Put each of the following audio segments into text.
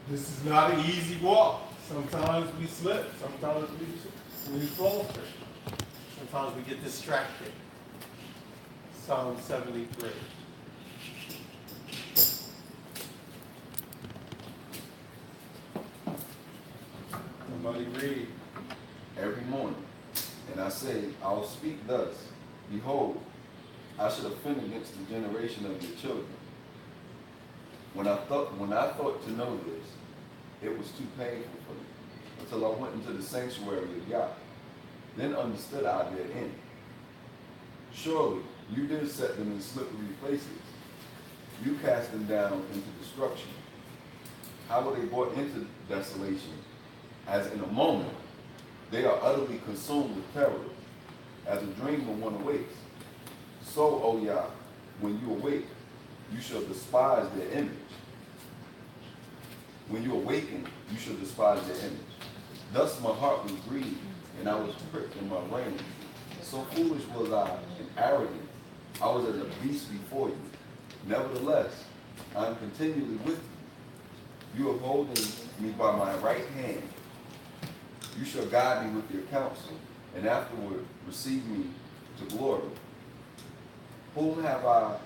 This is not an easy walk. Sometimes we slip. Sometimes we falter. Sometimes we get distracted. Psalm 73. Somebody read. Every morning, and I say, I'll speak thus. Behold, I should offend against the generation of your children. When I thought to know this, it was too painful for me, until I went into the sanctuary of Yah. Then understood I their end. Surely you did set them in slippery places. You cast them down into destruction. How were they brought into desolation? As in a moment, they are utterly consumed with terror, as a dream when one awakes. So, O Yah, when you awake, you shall despise their image. When you awaken, you shall despise their image. Thus my heart was grieved, and I was pricked in my reins. So foolish was I and arrogant. I was as a beast before you. Nevertheless, I am continually with you. You are holding me by my right hand. You shall guide me with your counsel, and afterward receive me to glory. Whom have I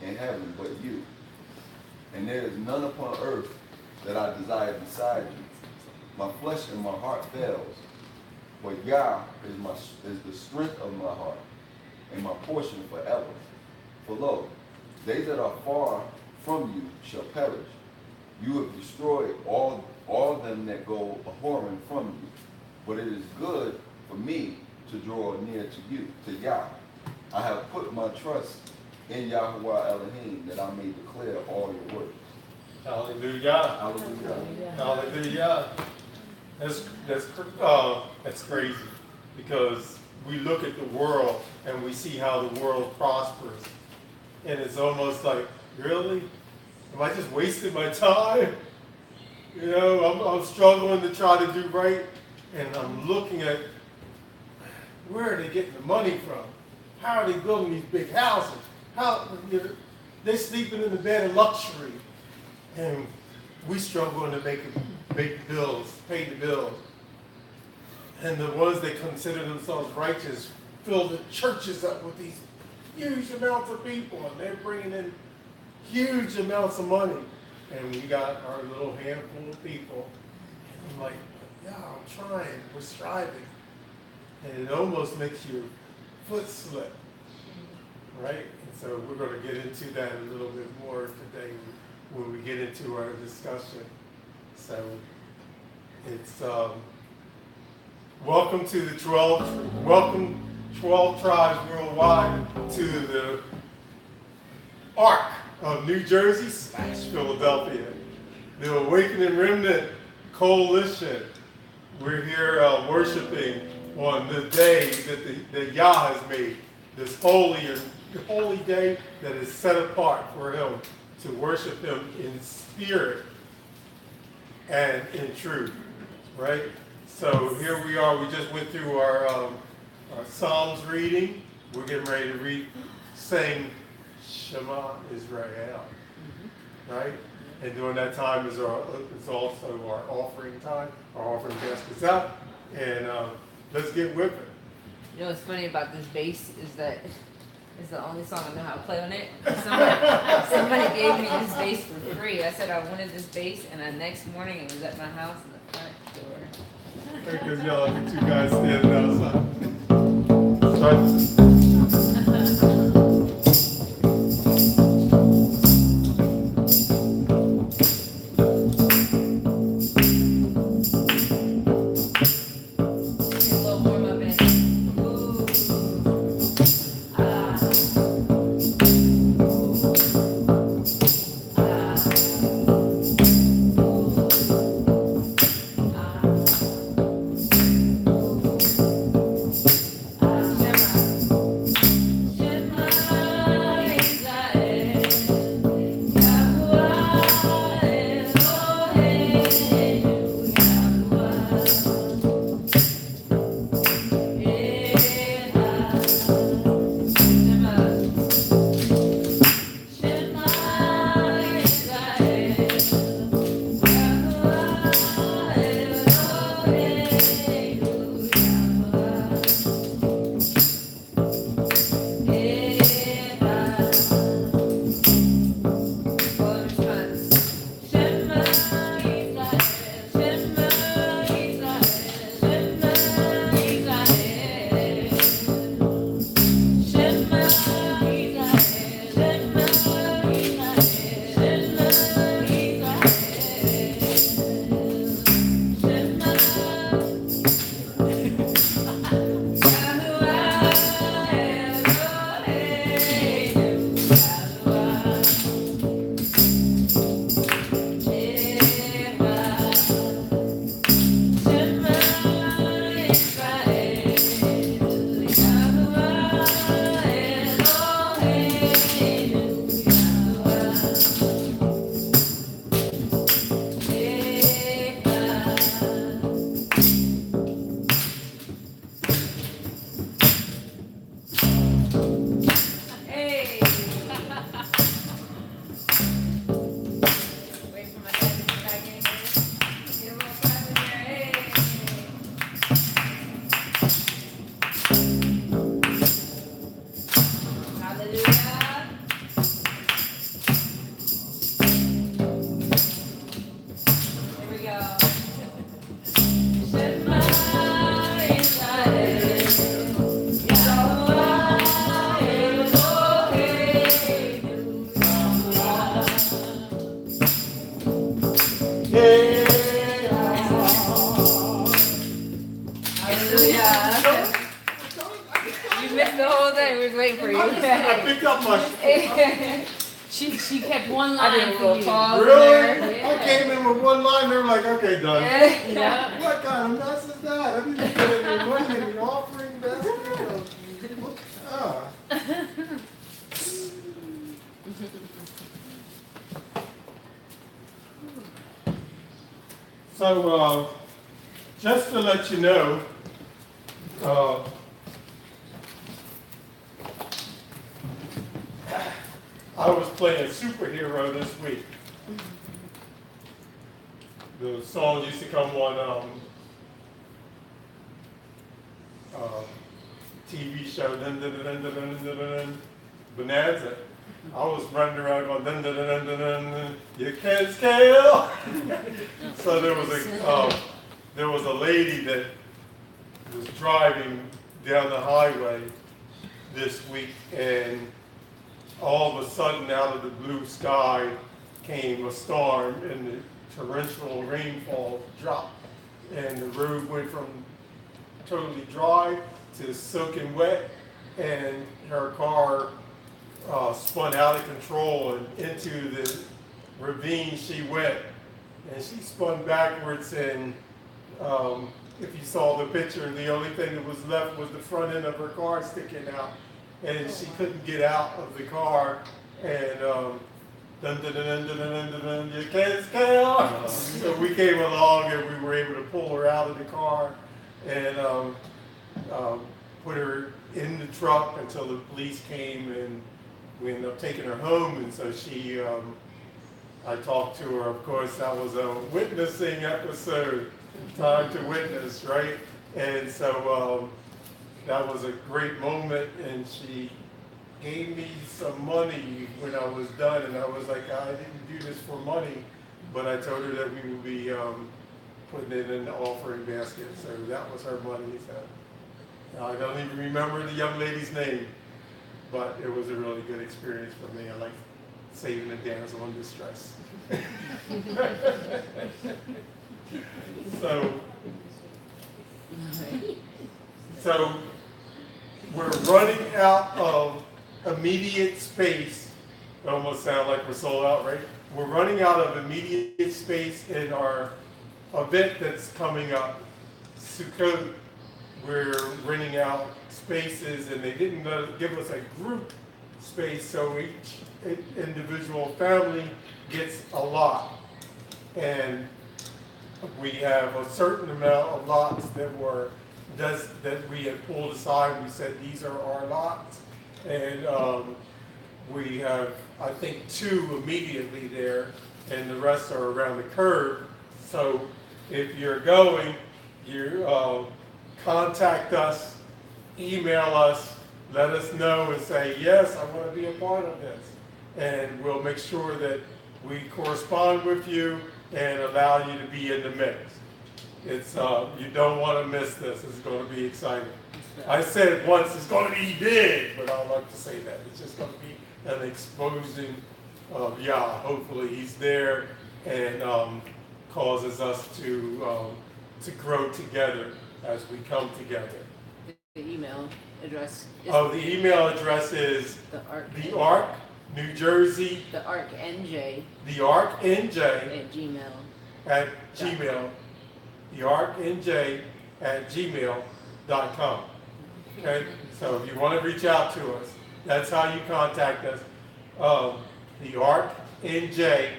in heaven but you? And there is none upon earth that I desire beside you. My flesh and my heart fails, but Yah is the strength of my heart, and my portion forever. For lo, they that are far from you shall perish. You have destroyed all them that go a-whoring from you. But it is good for me to draw near to you, to Yah. I have put my trust in Yahuwah Elohim, that I may declare all your works. Hallelujah. Hallelujah. Hallelujah. That's crazy, because we look at the world and we see how the world prospers, and it's almost like, really? Am I just wasting my time? You know, I'm struggling to try to do right, and I'm looking at where are they getting the money from? How are they building these big houses? They're sleeping in the bed of luxury, and we struggling to make the bills, pay the bills. And the ones that consider themselves righteous fill the churches up with these huge amounts of people, and they're bringing in huge amounts of money. And we got our little handful of people. And I'm like, yeah, I'm trying, we're striving. And it almost makes your foot slip, right? And so we're going to get into that a little bit more today when we get into our discussion. So it's welcome to the 12 tribes worldwide to the Ark of New Jersey / Philadelphia, the Awakening Remnant Coalition. We're here worshiping on the day that Yah has made, this holy day that is set apart for Him, to worship Him in spirit and in truth, right? So here we are. We just went through our Psalms reading. We're getting ready to sing Shema Yisra'el, right? And during that time is also our offering time. Our offering basket's out, and let's get with it. You know what's funny about this bass is that it's the only song I know how to play on it. Somebody gave me this bass for free. I said I wanted this bass, and the next morning it was at my house in the front door. Because y'all like the two guys standing outside. Hallelujah. You missed the whole thing. We was waiting for you. I picked up my. She kept one I line did a for little you. pause Really? there. I came in with one line, they were like, okay, done. Yeah. What kind of mess is that? I didn't put any money in the offering basket. Ah. So, just to let you know, I was playing superhero this week. The song used to come on TV show, dun, dun, dun, dun, dun, dun, dun, dun, Bonanza. I was running around going dun dun dun dun dun dun. Yechezk'el. So there was a lady that was driving down the highway this week, and all of a sudden, out of the blue sky, came a storm, and the torrential rainfall dropped, and the road went from totally dry to soaking wet, and her car spun out of control and into the ravine she went, and she spun backwards, and if you saw the picture, the only thing that was left was the front end of her car sticking out, and she couldn't get out of the car, and dun dun dun dun dun dun dun dun, Yechezk'el. So we came along and we were able to pull her out of the car and put her in the truck until the police came, and we ended up taking her home. And so she, I talked to her. Of course, that was a witnessing episode, time to witness, right? And so that was a great moment, and she gave me some money when I was done, and I was like, I didn't do this for money, but I told her that we would be putting it in the offering basket, so that was her money. So I don't even remember the young lady's name, but it was a really good experience for me. I like saving the damsel in distress. So we're running out of immediate space. It almost sounds like we're sold out, right? We're running out of immediate space in our event that's coming up, Sukkot. We're renting out spaces, and they didn't give us a group space, so each individual family gets a lot. And we have a certain amount of lots that we had pulled aside. We said these are our lots, and we have, I think, 2 immediately there, and the rest are around the curve. So if you're going, you contact us, email us, let us know, and say, yes, I want to be a part of this, and we'll make sure that we correspond with you and allow you to be in the mix. It's you don't want to miss this. It's going to be exciting. I said it once, it's going to be big, but I like to say that. It's just going to be an exposing of Yah. Hopefully he's there and causes us to grow together as we come together. The email address is The email address is the Ark, New Jersey, the Ark NJ the Ark NJ at Gmail. at Gmail, the Ark NJ at gmail.com. Okay, so if you want to reach out to us, that's how you contact us. The Ark NJ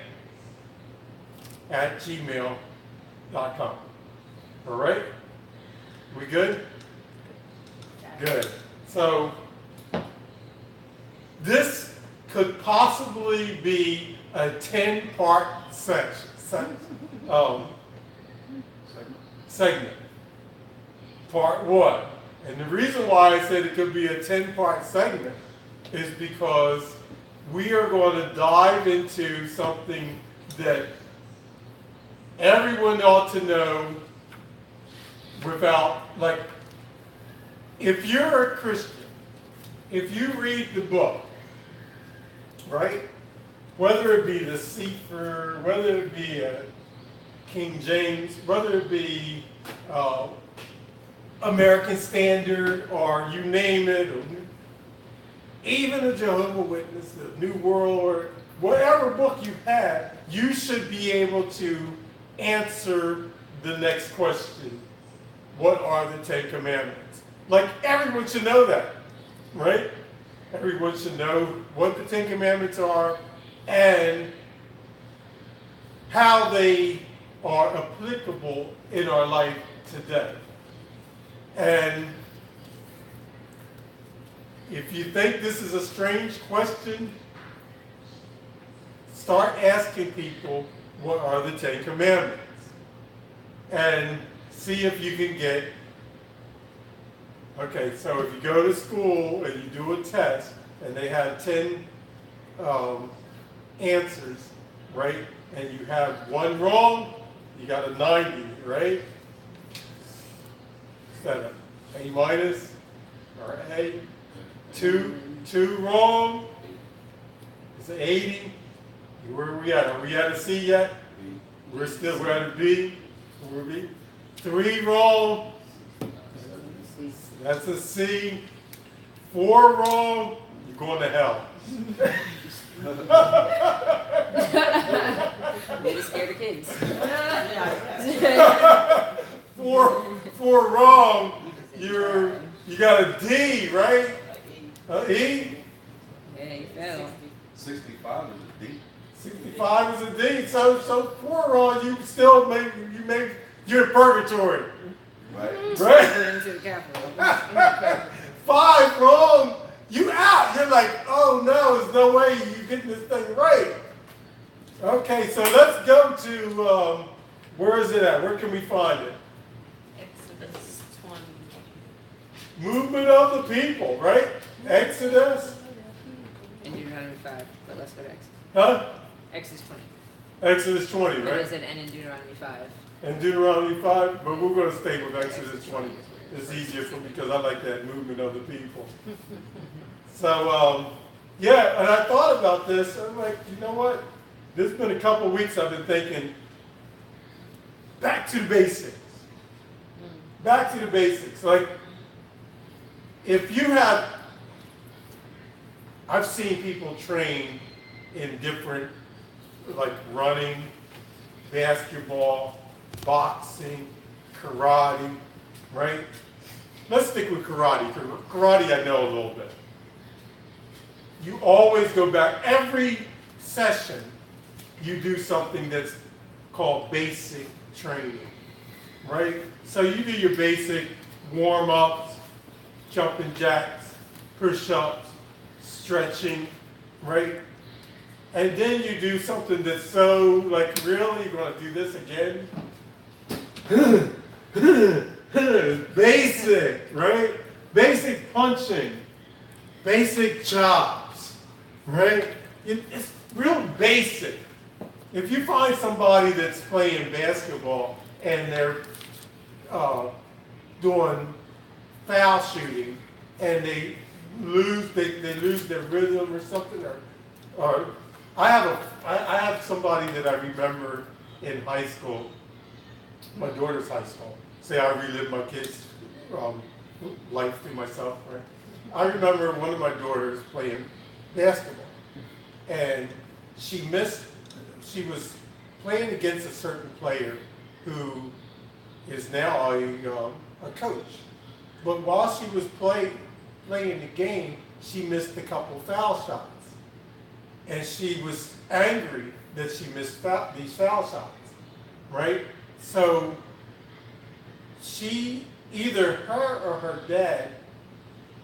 at gmail.com. All right? We good? Good. So this could possibly be a 10-part segment. Part 1. And the reason why I said it could be a 10-part segment is because we are going to dive into something that everyone ought to know without, like, if you're a Christian, if you read the book, right, whether it be the Sefer, whether it be King James, whether it be American Standard or you name it, or even a Jehovah's Witness, the New World, or whatever book you have, you should be able to answer the next question. What are the Ten Commandments? Like, everyone should know that, right? Everyone should know what the Ten Commandments are and how they are applicable in our life today. And if you think this is a strange question, start asking people, what are the Ten Commandments? And see if you can get, okay, so if you go to school and you do a test and they have 10 answers, right? And you have one wrong, you got a 90, right? Is that an A minus or A? Two wrong, it's an 80. Where are we at? Are we at a C yet? We're at a B. Where are we? 3 wrong, that's a C. 4 wrong, you're going to hell. Maybe scare the kids. 4 wrong, you got a D, right? E? Yeah, you fell. 65 is a D. 65 is a D. So 4 wrong, you still you're in purgatory. Right? Right? Into the capital. 5 wrong, you out. You're like, oh no, there's no way you're getting this thing right. Okay, so let's go to, where is it at? Where can we find it? Exodus 20. Movement of the people, right? Exodus. And Deuteronomy 5, but let's go to Exodus. Huh? Exodus 20. Exodus 20, But right? is it N in Deuteronomy 5? And Deuteronomy 5, but we're going to stay with Exodus 20. It's easier for me because I like that movement of the people. So, yeah, and I thought about this. I'm like, you know what? This has been a couple weeks I've been thinking, back to the basics. Back to the basics. Like, if you have, I've seen people train in different, like running, basketball, boxing, karate, right? Let's stick with karate. Karate I know a little bit. You always go back, every session, you do something that's called basic training, right? So you do your basic warm-ups, jumping jacks, push-ups, stretching, right? And then you do something that's so, like, really, you're going to do this again? Basic, right? Basic punching, basic chops, right? It's real basic. If you find somebody that's playing basketball and they're doing foul shooting and they lose their rhythm or something, or I have somebody that I remember in high school, my daughter's high school. Say I relive my kids' life through myself, right? I remember one of my daughters playing basketball, and she was playing against a certain player who is now a coach. But while she was playing the game, she missed a couple foul shots. And she was angry that she missed these foul shots, right? So either her or her dad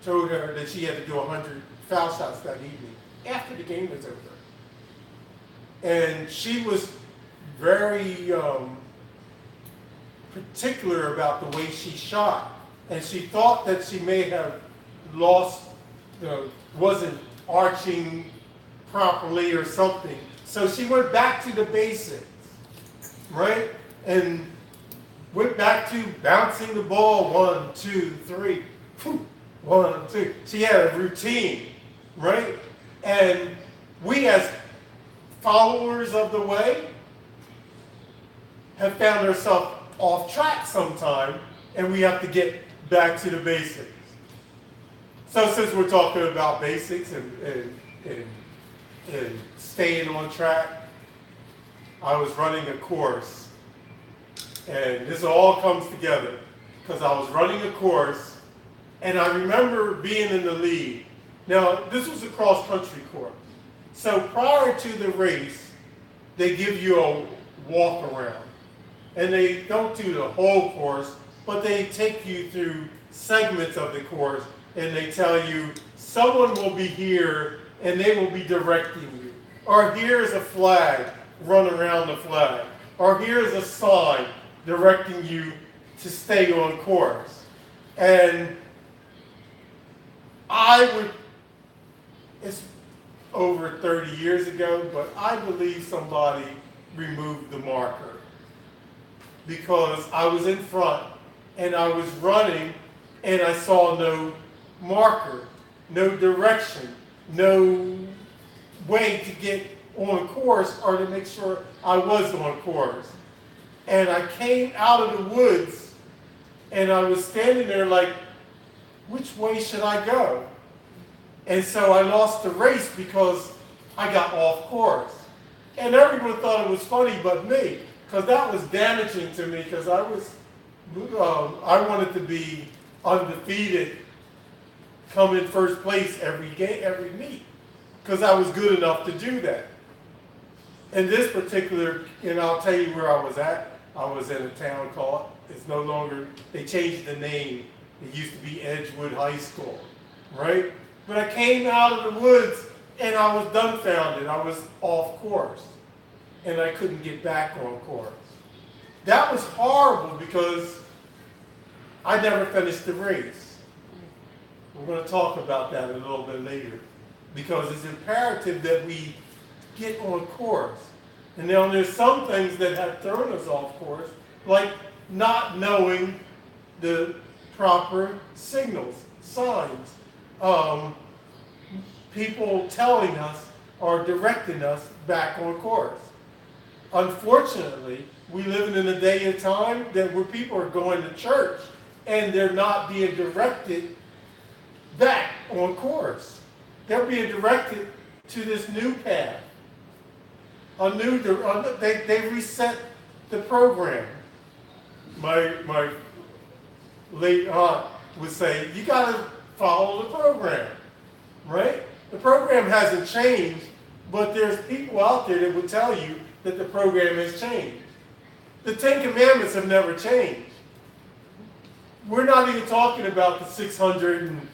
told her that she had to do 100 foul shots that evening after the game was over. And she was very particular about the way she shot. And she thought that she may have wasn't arching properly or something. So she went back to the basics, right? And went back to bouncing the ball, 1, 2, 3, 1, 2. She had a routine, right? And we as followers of the way, have found ourselves off track sometime, and we have to get back to the basics. So since we're talking about basics and staying on track, I was running a course, and this all comes together because I was running a course, and I remember being in the lead. Now, this was a cross-country course. So prior to the race, they give you a walk around. And they don't do the whole course, but they take you through segments of the course, and they tell you, someone will be here, and they will be directing you. Or here's a flag, run around the flag. Or here's a sign directing you to stay on course. And it's over 30 years ago, but I believe somebody removed the marker. Because I was in front and I was running and I saw no marker, no direction, no way to get on course or to make sure I was on course. And I came out of the woods and I was standing there like, which way should I go? And so I lost the race because I got off course. And everyone thought it was funny but me. Because that was damaging to me because I wanted to be undefeated, come in first place every game, every meet, because I was good enough to do that. In this particular, and I'll tell you where I was at. I was in a town called, it's no longer, they changed the name. It used to be Edgewood High School, right? But I came out of the woods and I was dumbfounded. I was off course. And I couldn't get back on course. That was horrible because I never finished the race. We're going to talk about that a little bit later because it's imperative that we get on course. And now there's some things that have thrown us off course, like not knowing the proper signals, signs, people telling us or directing us back on course. Unfortunately, we live in a day and time that where people are going to church and they're not being directed back on course. They're being directed to this new path. They reset the program. My late aunt would say, you got to follow the program, right? The program hasn't changed, but there's people out there that would tell you that the program has changed. The Ten Commandments have never changed. We're not even talking about the 600 and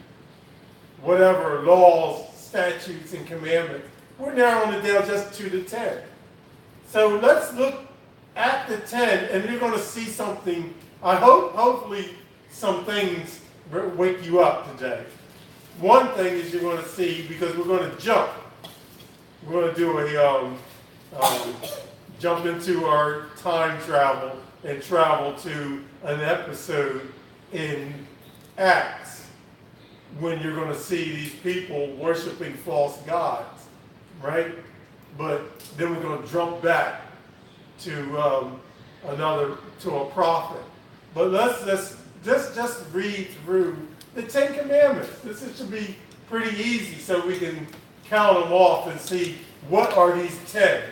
whatever laws, statutes, and commandments. We're narrowing it down just to the 10. So let's look at the 10, and you're going to see something. I hope, hopefully, some things wake you up today. One thing is you're going to see, because we're going to jump. We're going to do a jump into our time travel and travel to an episode in Acts when you're going to see these people worshiping false gods, right? But then we're going to jump back to a prophet. But let's just read through the Ten Commandments. This should be pretty easy so we can count them off and see what are these 10.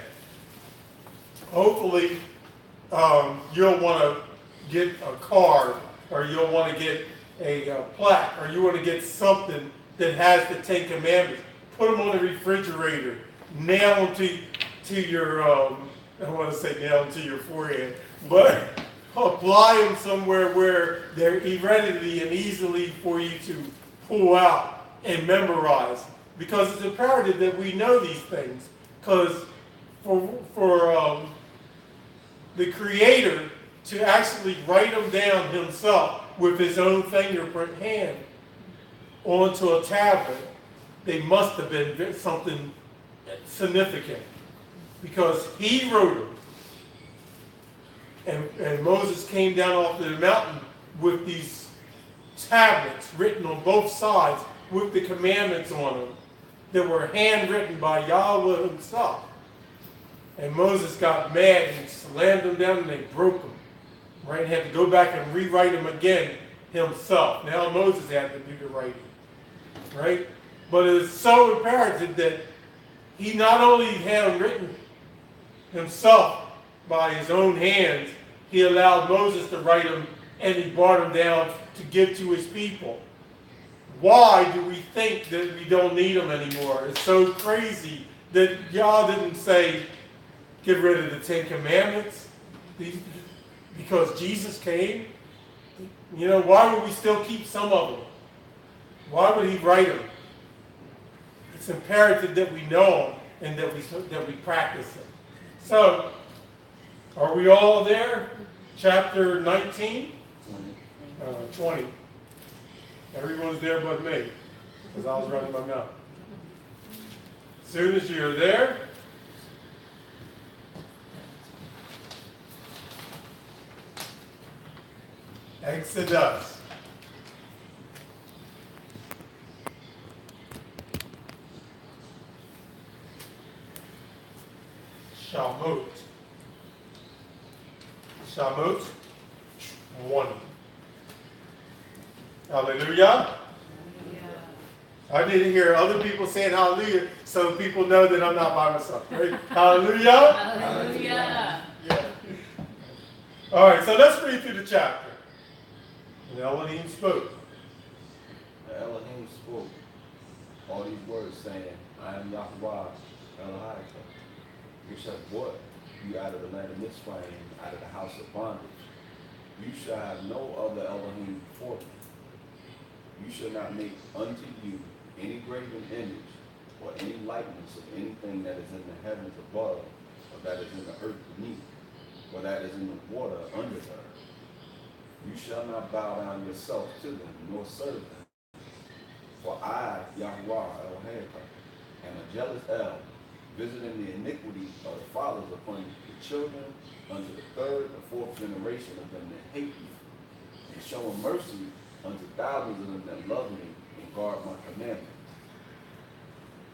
Hopefully, you'll want to get a card, or you'll want to get a plaque, or you want to get something that has the Ten Commandments. Put them on the refrigerator. Nail them to your, I don't want to say nail them to your forehead, but apply them somewhere where they're readily and easily for you to pull out and memorize. Because it's imperative that we know these things. Because for the Creator to actually write them down himself with his own fingerprint hand onto a tablet, they must have been something significant. Because he wrote them. And Moses came down off the mountain with these tablets written on both sides with the commandments on them that were handwritten by Yahweh himself. And Moses got mad and slammed them down and they broke them. Right? Had to go back and rewrite them again himself. Now Moses had to do the writing. Right? But it's so imperative that he not only had them written himself by his own hands, he allowed Moses to write them and he brought them down to give to his people. Why do we think that we don't need them anymore? It's so crazy that y'all didn't say, get rid of the Ten Commandments because Jesus came. You know, why would we still keep some of them? Why would he write them? It's imperative that we know them and that we practice them. So, are we all there? Chapter 19? 20. Everyone's there but me, because I was running my mouth. As soon as you're there, Exodus. Shamut. Shamut 1. Hallelujah. I need to hear other people saying hallelujah so people know that I'm not by myself. Right? Hallelujah. Hallelujah. Yeah. All right, so let's read through the chapter. And Elohim spoke. And Elohim spoke all these words, saying, I am Yahweh, Elohim, which have brought you out of the land of Mitzrayim, out of the house of bondage. You shall have no other Elohim before me. You shall not make unto you any graven image or any likeness of anything that is in the heavens above, or that is in the earth beneath, or that is in the water under the earth. You shall not bow down yourself to them, nor serve them. For I, Yahweh, Elohim, am a jealous El, visiting the iniquity of the fathers upon the children unto the third and fourth generation of them that hate me, and showing mercy unto thousands of them that love me and guard my commandments.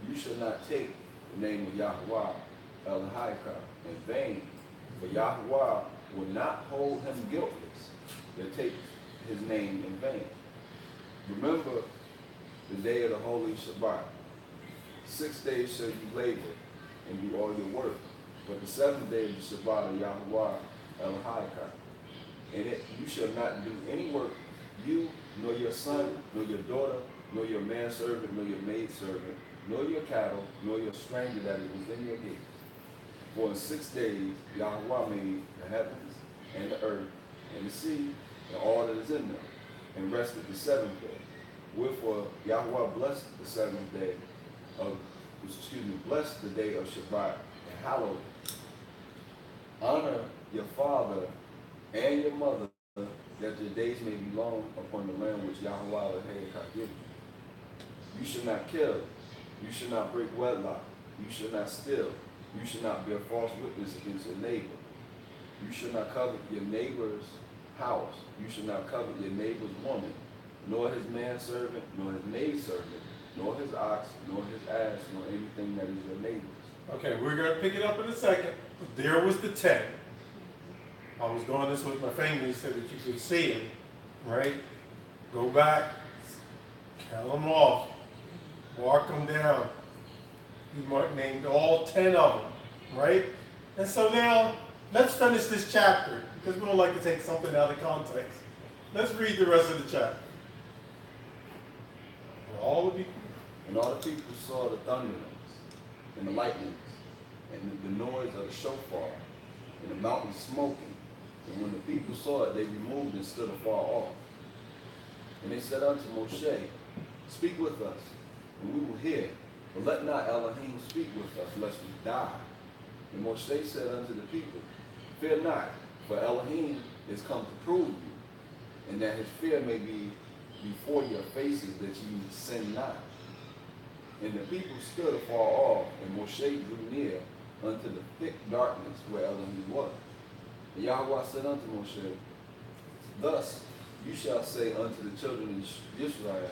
You shall not take the name of Yahweh, Elohim, in vain, for Yahweh will not hold him guiltless that takes his name in vain. Remember the day of the holy Shabbat. 6 days shall you labor and do all your work, but the seventh day of the Shabbat of Yahweh, Elohim. In it you shall not do any work, you, nor your son, nor your daughter, nor your manservant, nor your maidservant, nor your cattle, nor your stranger that is within your gates. For in 6 days Yahweh made the heavens and the earth and the sea and all that is in them, and rested the seventh day. Wherefore Yahweh blessed the seventh day blessed the day of Shabbat and hallowed it. Honor your father and your mother, that your days may be long upon the land which Yahweh Elohim given you. You shall not kill. You shall not break wedlock. You shall not steal. You shall not bear false witness against your neighbor. You shall not covet your neighbor's house. You shall not covet your neighbor's woman, nor his manservant, nor his maidservant, nor his ox, nor his ass, nor anything that is your neighbor's. Okay, we're going to pick it up in a second. But there was the 10. I was doing this with my fingers so that you could see it, right? Go back, count them off, mark them down. He named all 10 of them, right? And so now, let's finish this chapter, because we don't like to take something out of context. Let's read the rest of the chapter. All the people. And all the people saw the thunderings, and the lightnings, and the noise of the shofar, and the mountain smoking. And when the people saw it, they removed and stood afar off. And they said unto Moshe, Speak with us, and we will hear. But let not Elohim speak with us, lest we die. And Moshe said unto the people, Fear not, for Elohim is come to prove you, and that his fear may be before your faces, that you sin not. And the people stood afar off, and Moshe drew near unto the thick darkness where Elohim was. And Yahweh said unto Moshe, Thus you shall say unto the children of Yisra'el,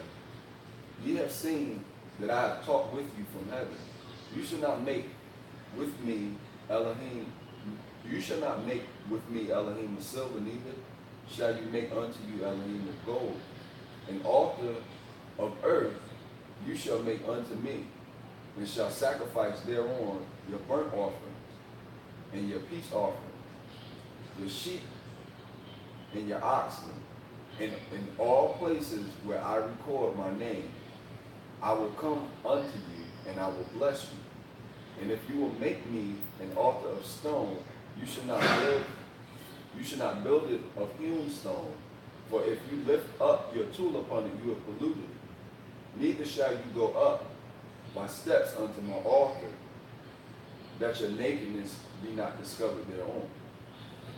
Ye have seen that I have talked with you from heaven. You shall not make with me Elohim, you shall not make with me Elohim of silver, neither shall you make unto you Elohim of gold. An altar of earth you shall make unto me, and shall sacrifice thereon your burnt offerings, and your peace offerings, your sheep, and your oxen. And in all places where I record my name, I will come unto you, and I will bless you. And if you will make me an altar of stone, you should not build it of hewn stone. For if you lift up your tool upon it, you have polluted it. Neither shall you go up by steps unto my altar, that your nakedness be not discovered thereon.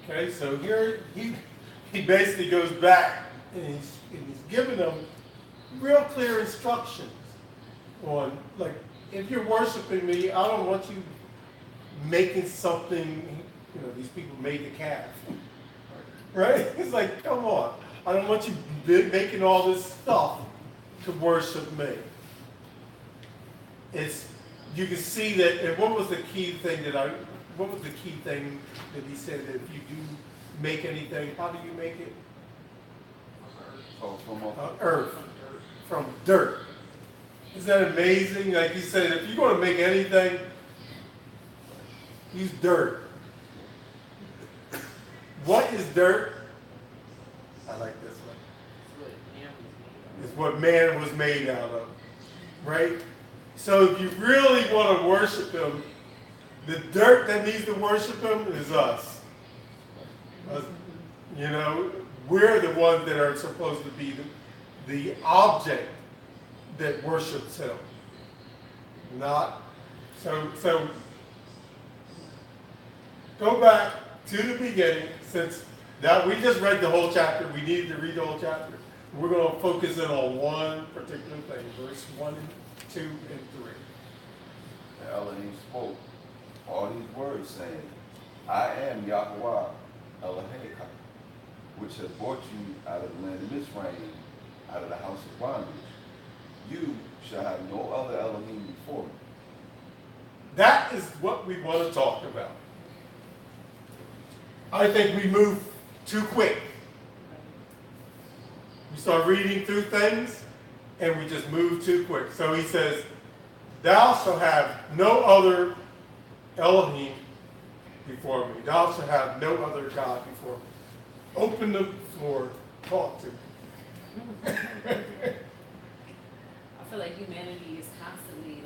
Okay, so here he basically goes back and he's giving them real clear instructions on, like, if you're worshiping me, I don't want you making something, these people made the calf. Right? It's like, come on. I don't want you making all this stuff to worship me. You can see that, and what was the key thing that he said, that if you do make anything, how do you make it? Oh, from Earth. From dirt. Isn't that amazing? Like he said, if you're going to make anything, use dirt. What is dirt? I like this one. It's what man was made out of. Right? So if you really want to worship him, the dirt that needs to worship him is us. We're the ones that are supposed to be the object that worships him. Not so go back to the beginning, since that we just read the whole chapter, we needed to read the whole chapter. We're going to focus in on one particular thing, verse 1, 2, and 3. And Elohim spoke all these words, saying, I am Yahweh Elohim, which has brought you out of the land of Mizraim, out of the house of bondage. You shall have no other Elohim before me. That is what we want to talk about. I think we move too quick. We start reading through things, and we just move too quick. So he says, thou shalt have no other Elohim before me. Thou shalt have no other God before me. Open the floor, talk to me. I feel like humanity is constantly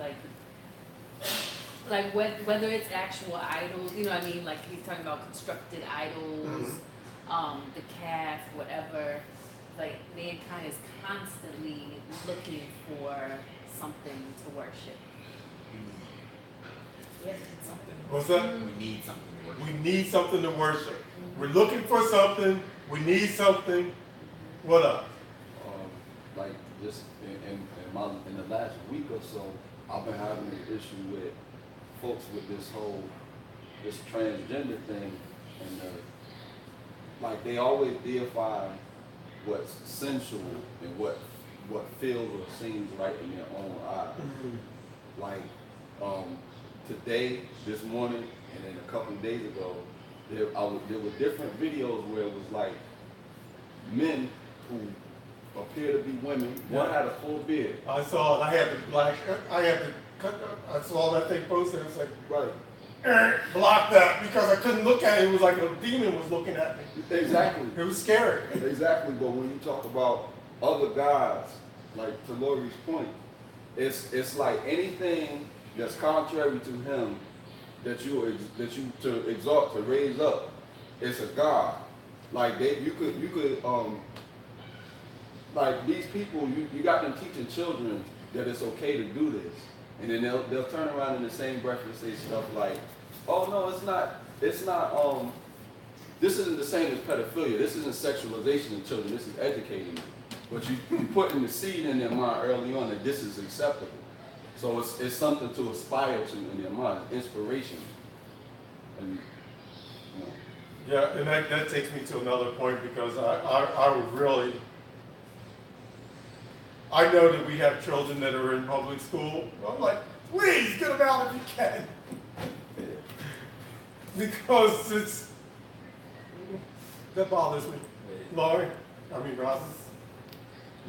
like whether it's actual idols, what I mean? Like he's talking about constructed idols, the calf, whatever. Like mankind is constantly looking for something to worship. Yeah, something. What's that? We need something to work. We need something to worship. We're looking for something. We need something. What up? Like just in the last week or so, I've been having an issue with folks with this transgender thing, and like they always deify what's sensual and what feels or seems right in their own eyes. Mm-hmm. Like today, this morning, and then a couple of days ago, there were different videos where it was like men who appear to be women. One had a full beard. I saw it. I had to cut. I saw that thing posted. It's like, Right. Block that, because I couldn't look at it. It was like a demon was looking at me. Exactly. It was scary. Exactly. But when you talk about other guys, like to Lori's point, it's like anything that's contrary to him that you to exalt, to raise up, it's a god. Like you could like these people, you got them teaching children that it's okay to do this, and then they'll turn around in the same breath and say stuff like, oh no, it's not this isn't the same as pedophilia, this isn't sexualization of children, this is educating them. But you putting the seed in their mind early on that this is acceptable. So it's something to aspire to in their mind, inspiration. And Yeah, and that takes me to another point, because I would really, I know that we have children that are in public school. I'm like, please get them out if you can. because that bothers me. Laurie, Robin,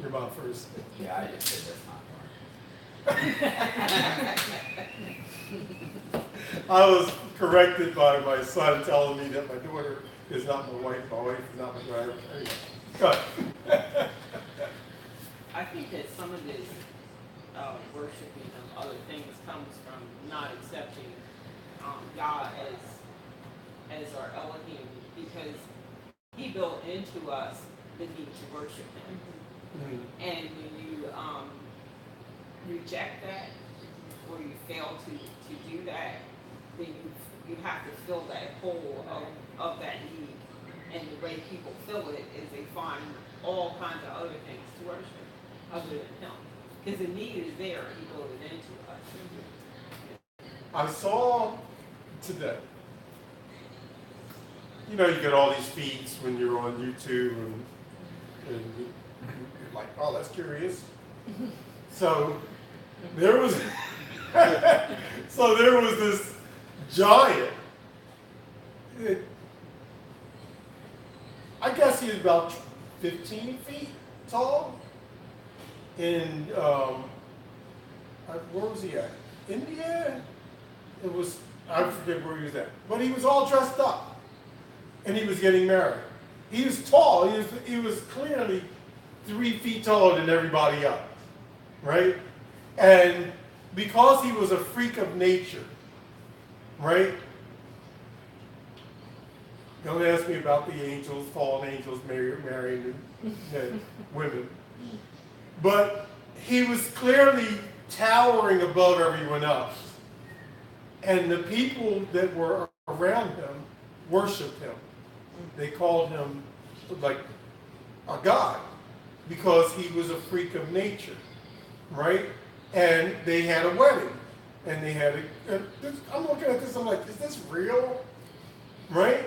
your mom first. Yeah, I just said that's not fun. I was corrected by my son telling me that my daughter is not my wife is not my driver. Anyway, go ahead. I think that some of this worshiping of other things comes from not accepting God as our Elohim, because He built into us the need to worship Him. Mm-hmm. And when you reject that, or you fail to do that, then you have to fill that hole of that need. And the way people fill it is they find all kinds of other things to worship other than Him. Because the need is there, He built it into us. I saw today, you get all these feeds when you're on YouTube and you're like, oh, that's curious. So there was this giant. I guess he was about 15 feet tall. And where was he at? India? I forget where he was at. But he was all dressed up. And he was getting married. He was tall. He was clearly 3 feet taller than everybody else. Right? And because he was a freak of nature, right? Don't ask me about the angels, fallen angels marrying women. But he was clearly towering above everyone else. And the people that were around him worshiped him. They called him like a god because he was a freak of nature, right? And they had a wedding. And they had I'm looking at this, I'm like, is this real? Right?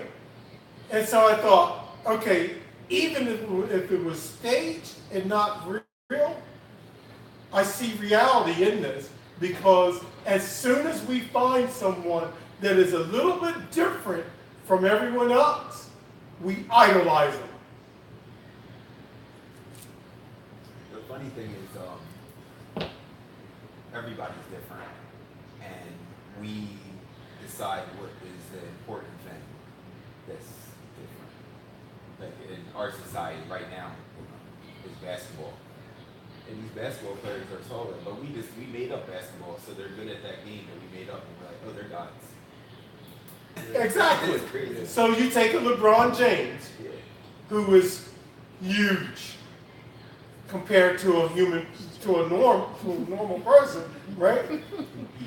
And so I thought, okay, even if it was staged and not real, I see reality in this, because as soon as we find someone that is a little bit different from everyone else, we idolize them. The funny thing is, everybody's different, and we decide what is the important thing that's different. Like in our society right now, is basketball. And these basketball players are taller, but we made up basketball, so they're good at that game that we made up, and we're like, oh, they're gods. Exactly. It's crazy. So you take a LeBron James, Yeah. who is huge compared to a normal person, right?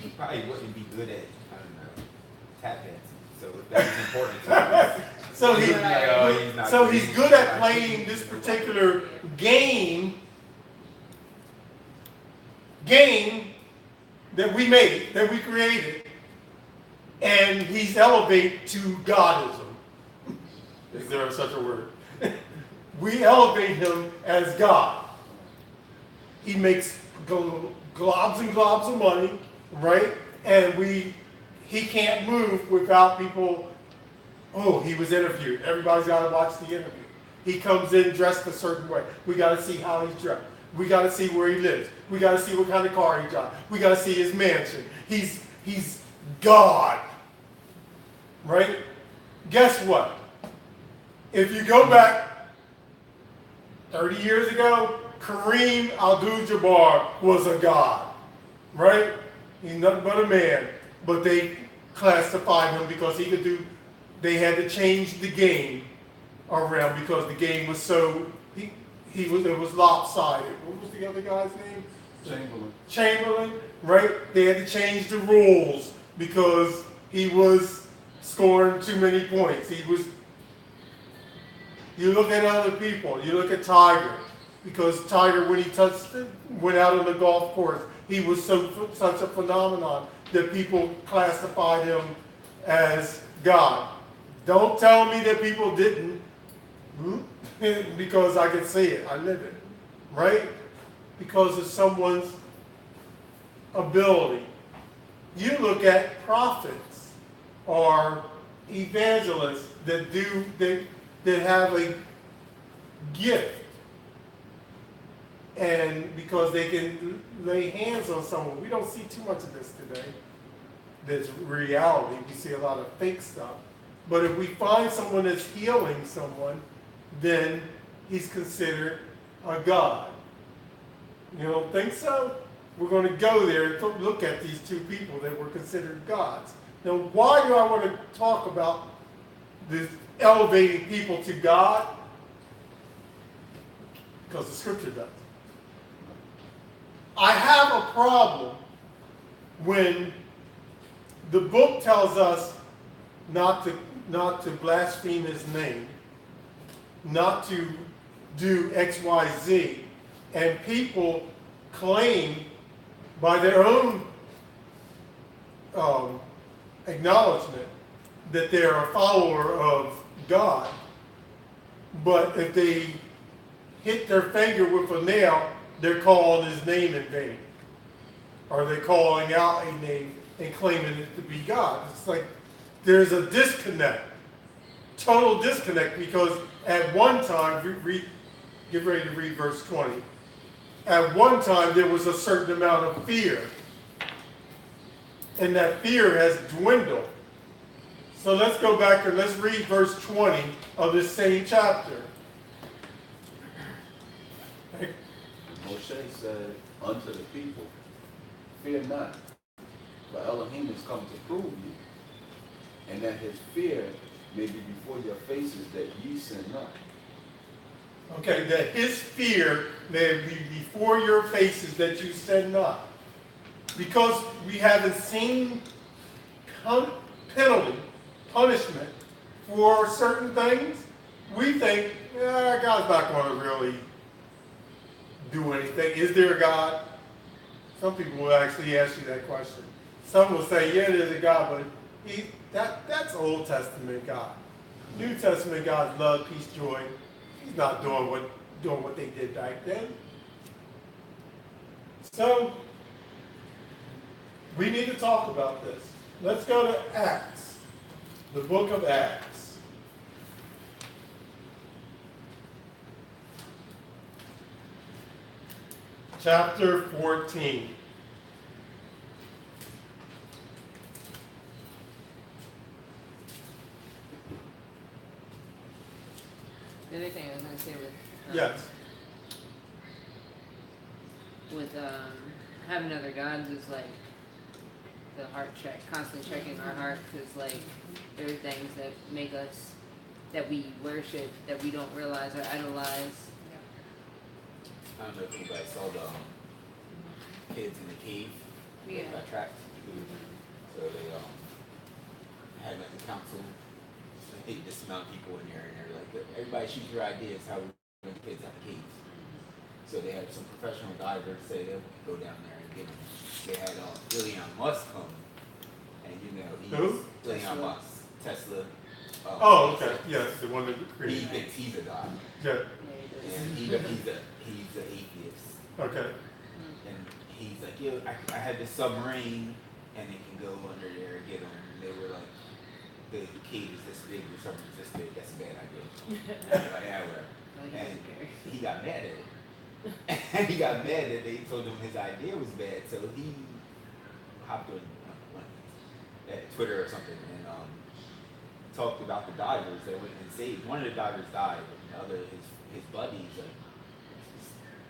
He probably wouldn't be good at, I don't know, tap dancing. So if that was important to us. So he's good at playing this particular game that we made, that we created, and he's elevated to godism. Is there such a word? We elevate him as God. He makes globs and globs of money, right? And he can't move without people, oh, he was interviewed. Everybody's got to watch the interview. He comes in dressed a certain way. We got to see how he's dressed. We got to see where he lives. We got to see what kind of car he drives. We got to see his mansion. He's God, right? Guess what? If you go back 30 years ago, Kareem Abdul-Jabbar was a god, right? He's nothing but a man, but they classified him because he could do. They had to change the game around because the game was so. It was lopsided. What was the other guy's name? Chamberlain, right? They had to change the rules because he was scoring too many points. You look at other people. You look at Tiger, because Tiger, when he went out on the golf course, he was such a phenomenon that people classified him as God. Don't tell me that people didn't. Because I can see it, I live it, right? Because of someone's ability. You look at prophets or evangelists that have a gift, and because they can lay hands on someone. We don't see too much of this today. That's reality. We see a lot of fake stuff. But if we find someone that's healing someone, then he's considered a god. You don't think so? We're going to go there and look at these two people that were considered gods. Now, why do I want to talk about this elevating people to God? Because the scripture does. I have a problem when the book tells us not to blaspheme his name, not to do X, Y, Z, and people claim by their own acknowledgement that they're a follower of God, but if they hit their finger with a nail, they're calling his name in vain. Or they're calling out a name and claiming it to be God. It's like there's a disconnect, total disconnect, because at one time, get ready to read verse 20. At one time, there was a certain amount of fear, and that fear has dwindled. So let's go back and let's read verse 20 of this same chapter. Moshe said unto the people, fear not, for Elohim is come to prove you, and that his fear may be before your faces, that ye sin not. Okay, that his fear may be before your faces, that you sin not. Because we haven't seen penalty, punishment for certain things, we think, God's not going to really do anything. Is there a God? Some people will actually ask you that question. Some will say, yeah, there's a God, but that's Old Testament God. New Testament God's love, peace, joy. He's not doing what they did back then. So we need to talk about this. Let's go to Acts, the book of Acts. Chapter 14. The other thing I was going to say Yes. with having other gods is like the heart check, constantly checking our heart, because like there are things that make us, that we worship, that we don't realize or idolize. I don't know if anybody saw the kids in the cave. Yeah. Got trapped. So they had like a council. I think this amount of people in there, and they're like, everybody shoot your ideas how we bring the kids out the caves. So they had some professional divers say they'll go down there and get them. They had Elon Musk come, and you know Who? Elon Musk, Tesla. Oh, okay. Yes, the one that He created. thinks he's a god, Yeah. and he's an atheist. Okay. And he's like, yo, I had this submarine, and it can go under there and get them. And they were like, the cave is this big, the submarine's this big. That's a bad idea. Like, yeah, whatever. And he got mad at it. And he got mad that they told him his idea was bad, so he hopped on at Twitter or something and talked about the divers that went and saved. One of the divers died, and the other, his buddies,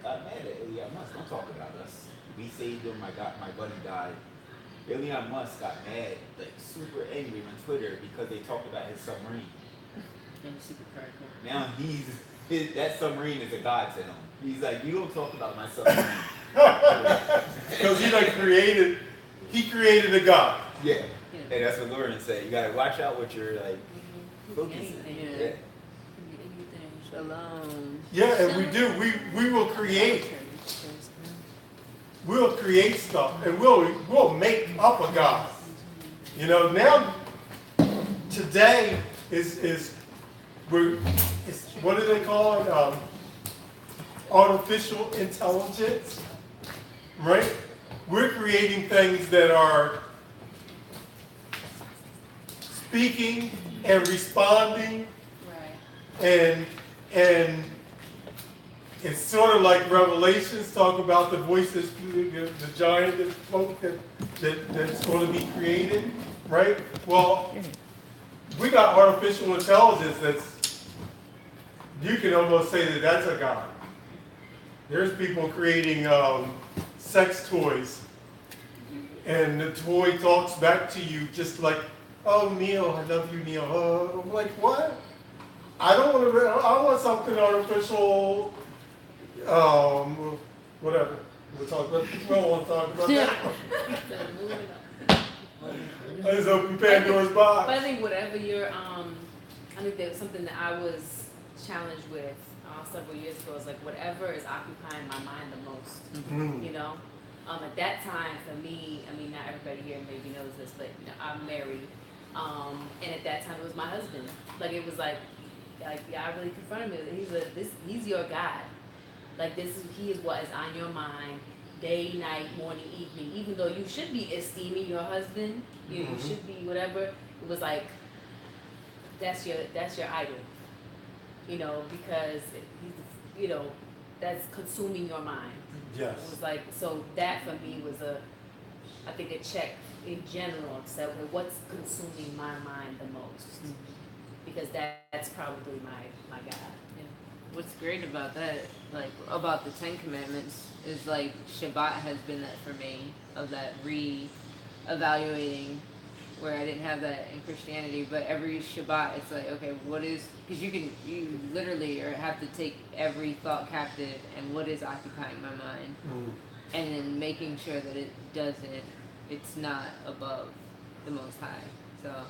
got mad at Elon Musk. Don't talk about us. We saved him. My buddy died. Elon Musk got mad, like super angry on Twitter because they talked about his submarine. Now that submarine is a god to him. He's like, you don't talk about my submarine. Because he created a God. Yeah. And that's what Lauren said. You gotta watch out what you're like focusing. Yeah. Shalom. Yeah, and we do. We will create. We'll create stuff, and we'll make up a God. You know, now today is what do they call it? Artificial intelligence, right? We're creating things that are speaking and responding, Right. and it's sort of like Revelations talk about the voices, the giant that's going to be created, right? Well, we got artificial intelligence that's, you can almost say that that's a god. There's people creating sex toys, and the toy talks back to you just like, oh, Neil, I love you, Neil. I'm like, what? I don't want to, I want something artificial, whatever. We don't want to talk about that. I just open Pandora's box. But I think whatever your I think there was something that I was challenged with several years ago. Is like whatever is occupying my mind the most. Mm. You know, at that time for me, I mean, not everybody here maybe knows this, but you know, I'm married, and at that time it was my husband. Like it was like I really confronted me. He's your God. Like he is what is on your mind, day, night, morning, evening. Even though you should be esteeming your husband, you should be whatever. It was like that's your idol, you know, because he's, you know, that's consuming your mind. Yes. It was like, so that for me was I think a check in general. So what's consuming my mind the most? Because that's probably my God. What's great about that, like about the 10 Commandments, is like Shabbat has been that for me, of that re-evaluating, where I didn't have that in Christianity, but every Shabbat it's like, okay, what is, because you literally have to take every thought captive and what is occupying my mind, and then making sure that it's not above the Most High. So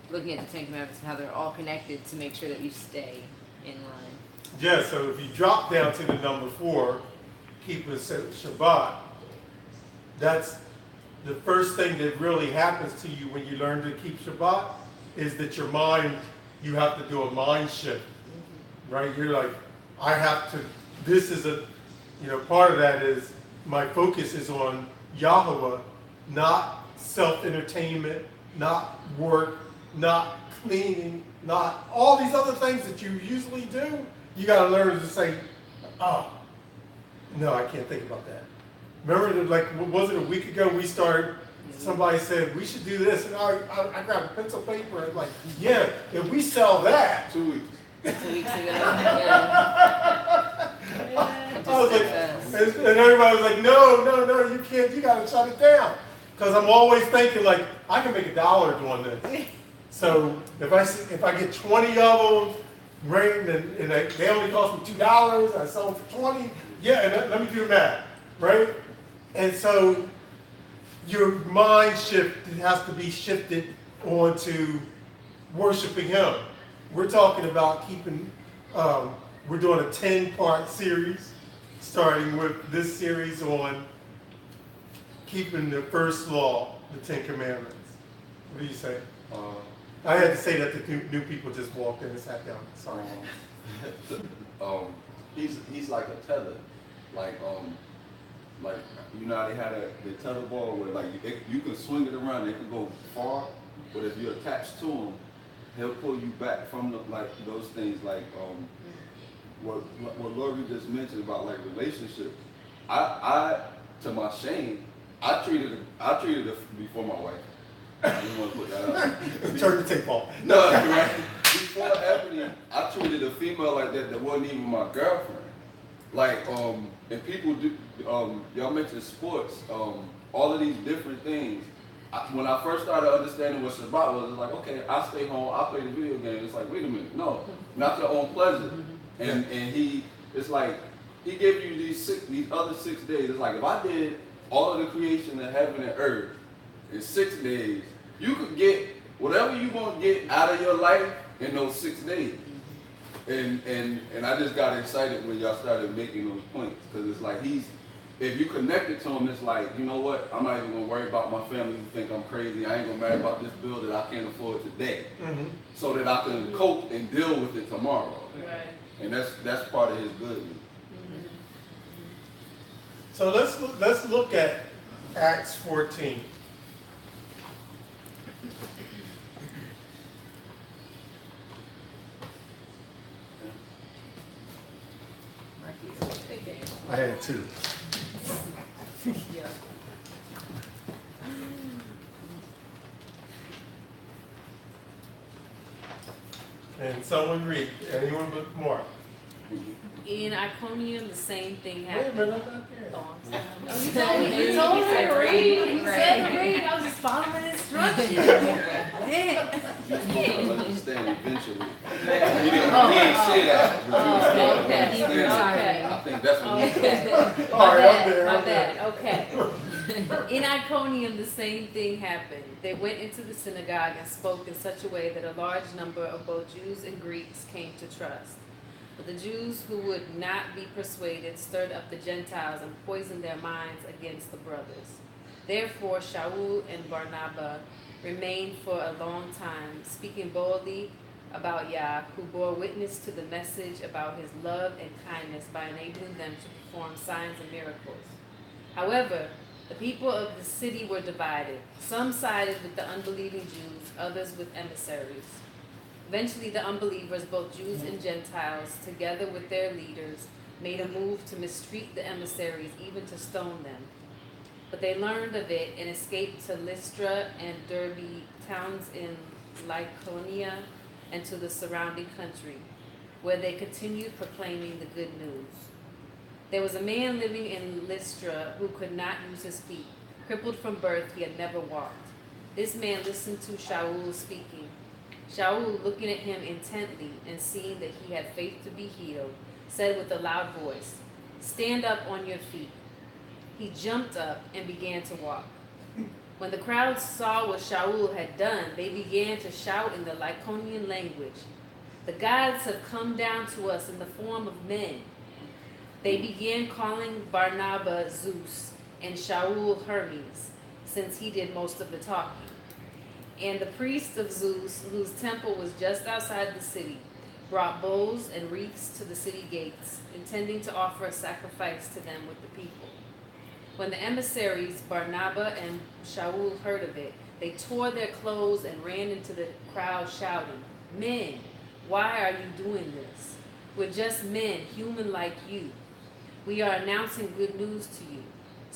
looking at the 10 Commandments and how they're all connected to make sure that you stay in line. Yeah, so if you drop down to the number 4, keep a Shabbat, that's the first thing that really happens to you when you learn to keep Shabbat, is that your mind, you have to do a mind shift, right? You're like, I have to, this is a, you know, part of that is my focus is on Yahweh, not self-entertainment, not work, not cleaning, not all these other things that you usually do. You got to learn to say, oh, no, I can't think about that. Remember, like, was it a week ago we started, somebody said, we should do this, and I grabbed a pencil paper and like, yeah, if we sell that. 2 weeks. 2 weeks ago, yeah. I was like, and everybody was like, no, you can't, you got to shut it down. Because I'm always thinking, like, I can make $1 doing this. So if I get 20 of them, right, and they only cost me $2, I sell them for 20, yeah, and let me do the math, right? And so your mind shift has to be shifted onto worshiping Him. We're talking about keeping, we're doing a 10-part series, starting with this series on keeping the first law, the 10 Commandments. What do you say? I had to say that the new people just walked in and sat down. Sorry. He's like a tether, like you know how they had the tether ball where like you can swing it around, it can go far, but if you're attached to him, he'll pull you back from those things like what Lori just mentioned about like relationships. I to my shame, I treated her before my wife. I didn't want to put that out. Turn the tape off. No, right. Before Ebony, I treated a female like that wasn't even my girlfriend. Like, and people do, y'all mentioned sports, all of these different things. When I first started understanding what Shabbat was, it's like, okay, I stay home, I play the video game. It's like, wait a minute, no, not your own pleasure. And it's like, he gave you these other 6 days. It's like, if I did all of the creation of heaven and earth in 6 days, you could get whatever you want to get out of your life in those 6 days. And I just got excited when y'all started making those points, because it's like if you connected to him, it's like, you know what, I'm not even going to worry about my family who think I'm crazy. I ain't going to worry about this bill that I can't afford today, so that I can cope and deal with it tomorrow. Right. And that's part of his goodness. So let's look at Acts 14. I had two. Yeah. And someone read, anyone but Mark. In Iconium, the same thing Wait a happened. minute, I'm not there. Oh, I'm sorry. You told me to read. You said read. I was just following instructions. I'll understand eventually. He didn't say that. but he was Okay. saying, Okay. I think that's what he said. Okay. All My right, I'm there, bad, my I'm there. bad, okay. In Iconium, the same thing happened. They went into the synagogue and spoke in such a way that a large number of both Jews and Greeks came to trust. But the Jews who would not be persuaded stirred up the Gentiles and poisoned their minds against the brothers. Therefore, Shaul and Barnabas remained for a long time, speaking boldly about Yah, who bore witness to the message about his love and kindness by enabling them to perform signs and miracles. However, the people of the city were divided. Some sided with the unbelieving Jews, others with emissaries. Eventually, the unbelievers, both Jews and Gentiles, together with their leaders, made a move to mistreat the emissaries, even to stone them. But they learned of it and escaped to Lystra and Derbe, towns in Lycaonia, and to the surrounding country, where they continued proclaiming the good news. There was a man living in Lystra who could not use his feet. Crippled from birth, he had never walked. This man listened to Shaul speaking. Shaul, looking at him intently and seeing that he had faith to be healed, said with a loud voice, "Stand up on your feet." He jumped up and began to walk. When the crowd saw what Shaul had done, they began to shout in the Lycaonian language, "The gods have come down to us in the form of men." They began calling Barnabas Zeus and Shaul Hermes, since he did most of the talking. And the priest of Zeus, whose temple was just outside the city, brought bowls and wreaths to the city gates, intending to offer a sacrifice to them with the people. When the emissaries, Barnabas and Shaul, heard of it, they tore their clothes and ran into the crowd shouting, "Men, why are you doing this? We're just men, human like you. We are announcing good news to you.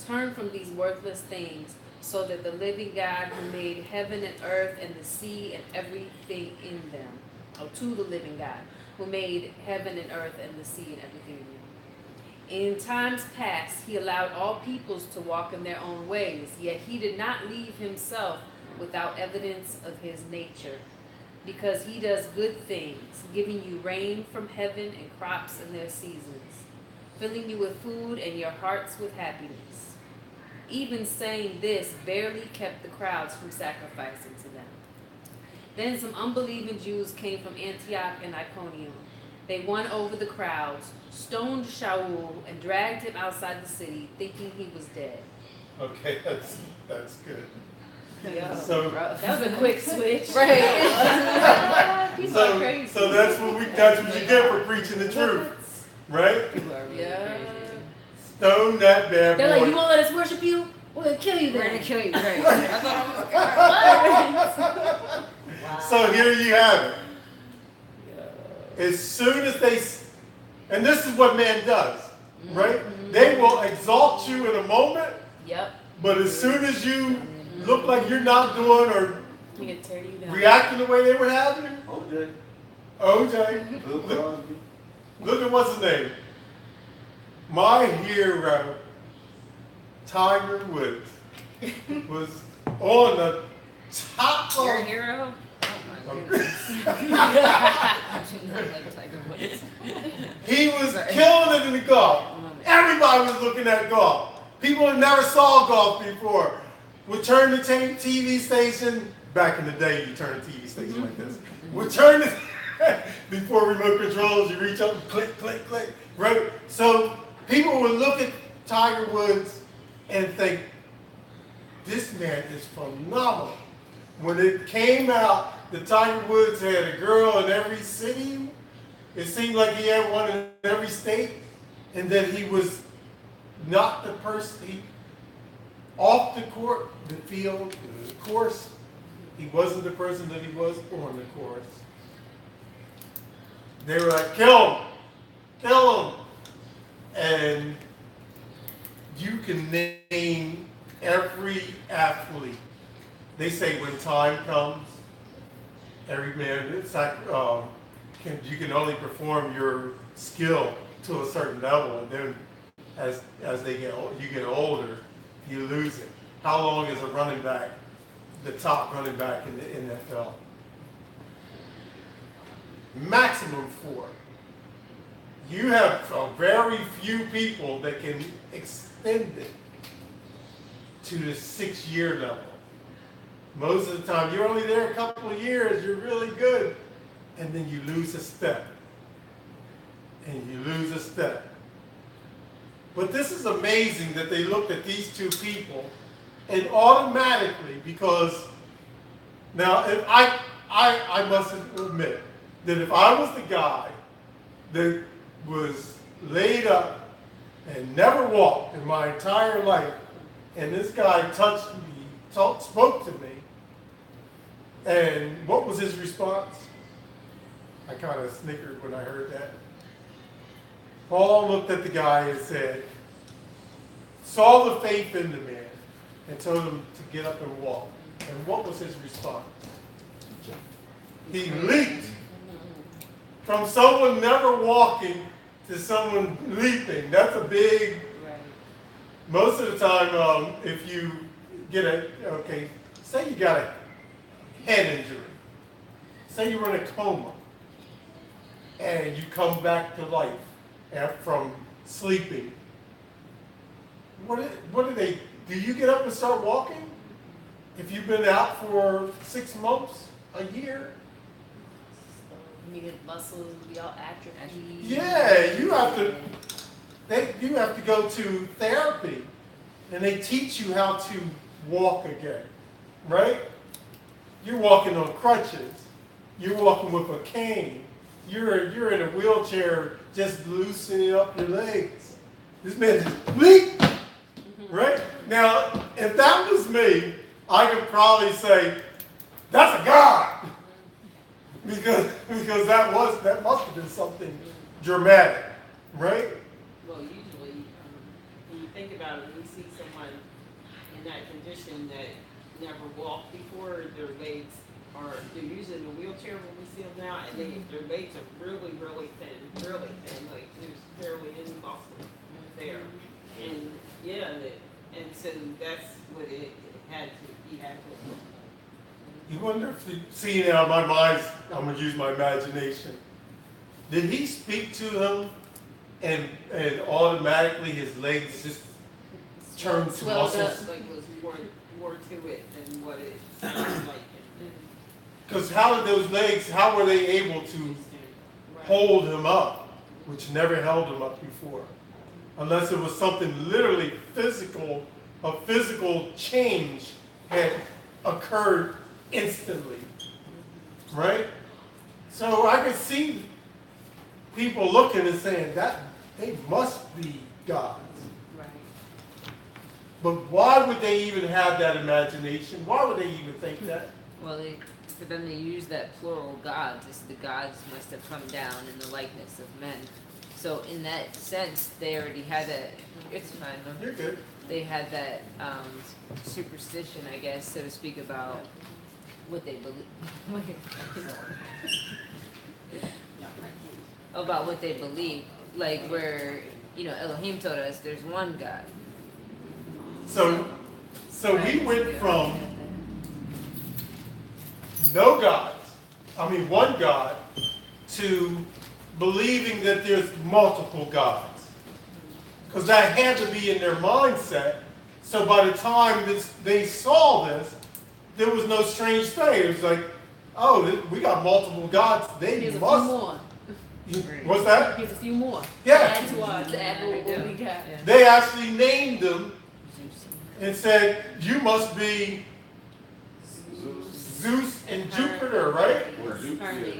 Turn from these worthless things so that the living God who made heaven and earth and the sea and everything in them, to the living God who made heaven and earth and the sea and everything in them. In times past, he allowed all peoples to walk in their own ways, yet he did not leave himself without evidence of his nature, because he does good things, giving you rain from heaven and crops in their seasons, filling you with food and your hearts with happiness. Even saying this barely kept the crowds from sacrificing to them. Then some unbelieving Jews came from Antioch and Iconium. They won over the crowds, stoned Shaul, and dragged him outside the city, thinking he was dead. Okay, that's good. Yeah. So, That was a quick switch. Right. People are so crazy. that's what you get for preaching the truth, right? People are really Yeah. crazy. Stone that bad They're like, boy. you won't let us worship you? We're gonna kill you We're gonna then. kill you. Right. So here you have it. As soon as and this is what man does, right? They will exalt you in a moment, Yep. but as soon as you look like you're not doing or We can tear you down. reacting the way they were having, OJ, OJ, Bill Cosby. look at what's his name. My hero, Tiger Woods, was on the top You're a of. hero. Oh my goodness. I do not like Tiger Woods. He was killing it in the golf. Everybody was looking at golf. People that never saw golf before would turn the TV station. Back in the day, you turn a TV station like this. Would turn it before remote controls. You reach up and click, click, click. Right. So people would look at Tiger Woods and think, "This man is phenomenal." When it came out that Tiger Woods had a girl in every city, it seemed like he had one in every state, and that he was not the person, off the court, the field, the course, he wasn't the person that he was on the course. They were like, kill him, kill him. And you can name every athlete. They say when time comes, every man you can only perform your skill to a certain level, and then as you get older, you lose it. How long is a running back, the top running back in the NFL? Maximum 4. You have a very few people that can extend it to the 6-year level. Most of the time, you're only there a couple of years, you're really good, and then you lose a step. And you lose a step. But this is amazing that they looked at these two people and automatically, because now if I must admit that if I was the guy that was laid up and never walked in my entire life, and this guy touched me, spoke to me, and what was his response? I kind of snickered when I heard that. Paul looked at the guy and said, saw the faith in the man, and told him to get up and walk. And what was his response? He leaped from someone never walking to someone leaping. That's a big, most of the time, if you get say you got a head injury, say you're in a coma, and you come back to life from sleeping. What do they, do you get up and start walking? If you've been out for 6 months, a year? You get muscles, be all atrophy. Yeah, you have to go to therapy, and they teach you how to walk again, right? You're walking on crutches. You're walking with a cane. You're in a wheelchair, just loosening up your legs. This man just leap, right? Now, if that was me, I could probably say, that's a God. Because that must have been something dramatic, right? Well, usually, when you think about it, we see someone in that condition that never walked before, their legs they're using a wheelchair when we see them now, and their legs are really, really thin, like there's barely any muscle there. And yeah, and so that's what he had to. You wonder if see now my mind's, I'm gonna use my imagination. Did he speak to him and automatically his legs just turned to muscles? Like was more to it than what it sounded like. Because how were they able to hold him up, which never held him up before? Unless it was something literally physical, a physical change had occurred instantly, right? So I could see people looking and saying that they must be gods. Right. But why would they even have that imagination? Why would they even think that? Well, for them to use that plural gods, it's the gods must have come down in the likeness of men. So in that sense, they already had that. It's fine. No? You're good. They had that superstition, I guess, so to speak, about what they believe. About what they believe, like where Elohim told us there's one God. So we went from no gods, one God, to believing that there's multiple gods. Because that had to be in their mindset. So by the time they saw this, there was no strange thing. It was like, oh, we got multiple gods. Here's a few more. What's that? Here's a few more. Yeah. Add to ours. Add what we got. They actually named them and said, you must be Zeus and Jupiter, right? Well, Hermes.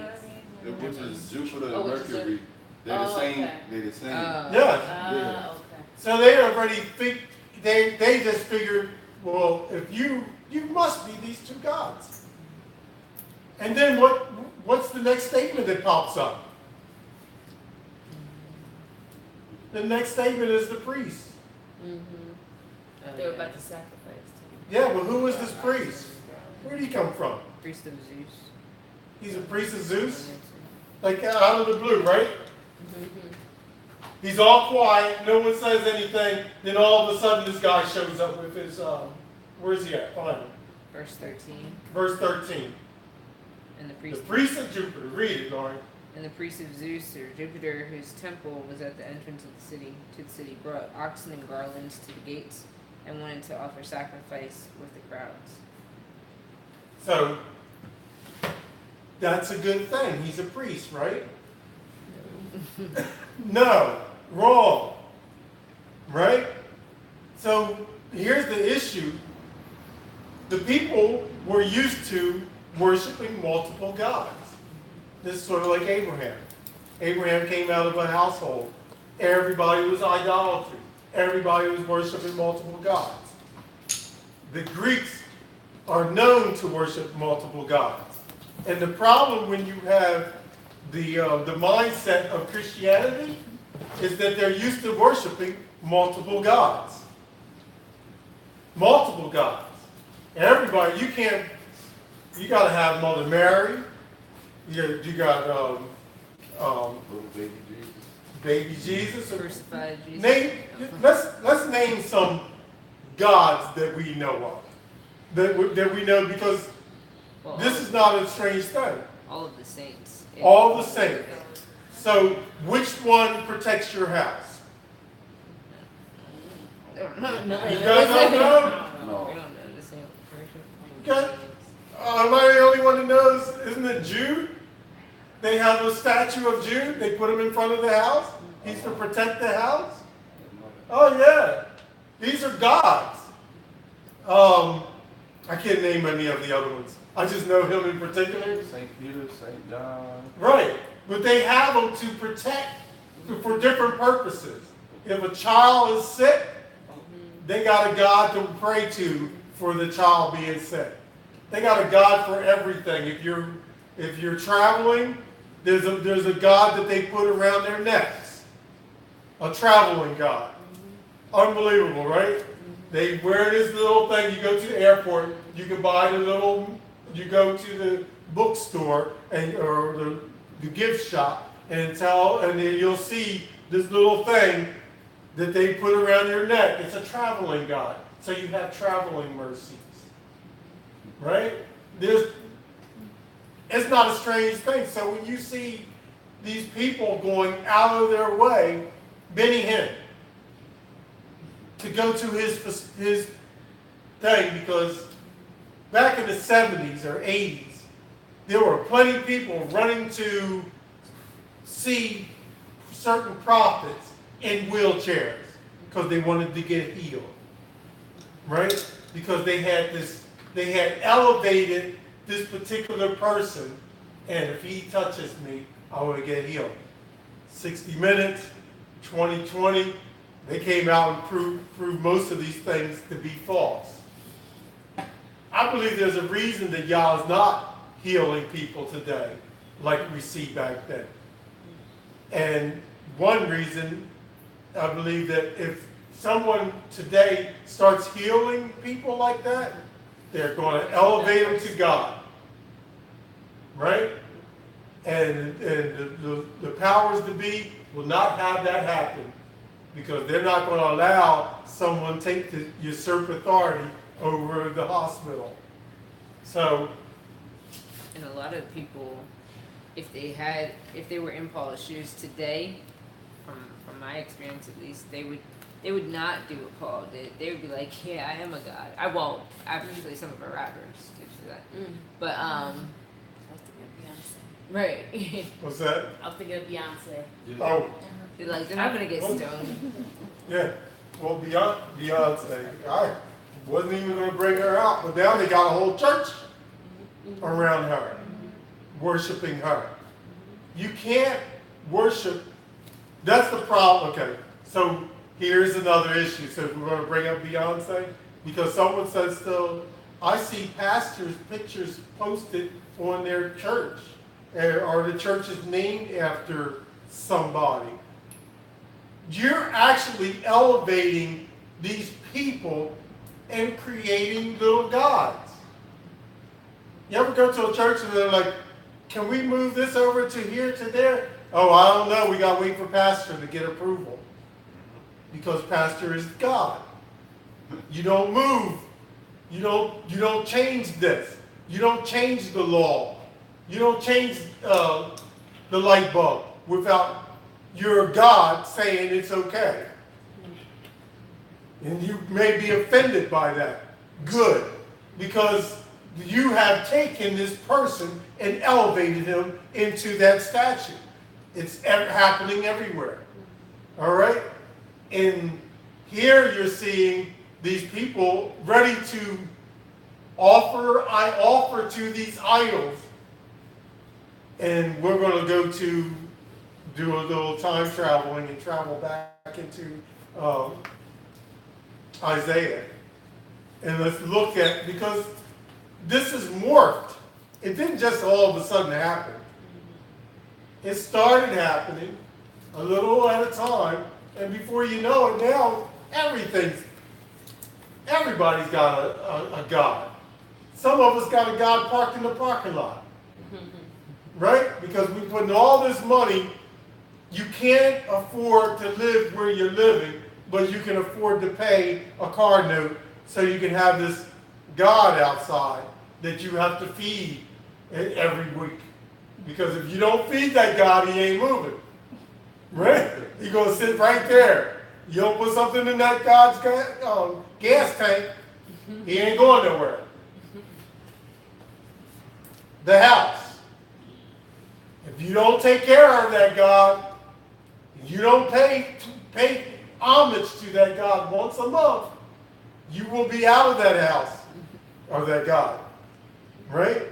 which is Jupiter Oh, and which is Mercury. They're the Oh, same. okay. They're the same. Yeah. Okay. So they already think, they just figured, well, if you must be these two gods. And then what's the next statement that pops up? The next statement is the priest. They were about to sacrifice too. Yeah, but who is this priest? Where did he come from? Priest of Zeus. He's a priest of Zeus? Like out of the blue, right? He's all quiet, no one says anything, then all of a sudden this guy shows up with his, where's he at? Find him. Verse 13. Verse 13. And the The priest. priest of Jupiter, read it, Lauren. And the priest of Zeus, or Jupiter, whose temple was at the entrance of the city, brought oxen and garlands to the gates, and wanted to offer sacrifice with the crowds. So, that's a good thing. He's a priest, right? No, wrong. Right? So, here's the issue. The people were used to worshiping multiple gods. This is sort of like Abraham. Abraham came out of a household. Everybody was idolatry. Everybody was worshiping multiple gods. The Greeks are known to worship multiple gods. And the problem when you have the mindset of Christianity is that they're used to worshiping multiple gods. Multiple gods. And everybody, you got to have Mother Mary. You got Little baby Jesus. baby Jesus. Crucified Jesus. Let's name some gods that we know of. That we know because Well, this is not a strange thing. all of the saints. All the saints. So which one protects your house? No, You guys don't know? No. We don't know the same person. Okay. Am I the only one that knows? Isn't it Jude? They have a statue of Jude. They put him in front of the house. He's to protect the house. Oh yeah, these are gods. I can't name any of the other ones. I just know him in particular. St. Peter, St. John. Right, but they have them to protect for different purposes. If a child is sick, they got a God to pray to for the child being sick. They got a God for everything. If you're traveling, there's a God that they put around their necks. A traveling God. Unbelievable, right? They wear this little thing. You go to the airport, you can buy the little. You go to the bookstore or the gift shop and then you'll see this little thing that they put around your neck. It's a traveling God. So you have traveling mercies. Right? It's not a strange thing. So when you see these people going out of their way, Benny Hinn, to go to his thing, because back in the 70s or 80s, there were plenty of people running to see certain prophets in wheelchairs because they wanted to get healed. Right? Because they had elevated this particular person, and if he touches me, I want to get healed. 60 Minutes, 2020, they came out and proved most of these things to be false. I believe there's a reason that Yah is not healing people today like we see back then. And one reason, I believe that if someone today starts healing people like that, they're going to elevate them to God. Right? And the powers to be will not have that happen because they're not going to allow someone to usurp authority over the hospital. So, And a lot of people, if they were in Paul's shoes today, from my experience at least, they would not do what Paul did. They would be like, yeah, I am a god. I won't. Actually, some of our rappers do that. But I was thinking of Beyonce. right. what's that? I was thinking of Beyonce. Oh, They're like, they're not gonna get stoned. yeah. Well, Beyonce, I wasn't even going to bring her out, but now they got a whole church around her, worshiping her. You can't worship. That's the problem. Okay, so here's another issue. So if we're going to bring up Beyonce, because someone says still, I see pastors' pictures posted on their church, or the church is named after somebody. You're actually elevating these people and creating little gods. You ever go to a church and they're like, can we move this over to here, to there? Oh, I don't know. We got to wait for pastor to get approval. Because pastor is God. You don't move. You don't change this. You don't change the law. You don't change the light bulb without your God saying it's okay. And you may be offended by that. Good. Because you have taken this person and elevated him into that statue. It's happening everywhere. All right? And here you're seeing these people ready to offer to these idols. And we're going to go to do a little time traveling and travel back into Isaiah. And let's look at, because this is morphed. It didn't just all of a sudden happen. It started happening a little at a time, and before you know it, now everybody's got a God. Some of us got a God parked in the parking lot. Right? Because we're putting all this money. You can't afford to live where you're living, but you can afford to pay a car note so you can have this God outside that you have to feed every week. Because if you don't feed that God, he ain't moving. Right? He's going to sit right there. You don't put something in that God's gas tank, he ain't going nowhere. The house. If you don't take care of that God, you don't pay homage to that God once a month, you will be out of that house or that God. Right?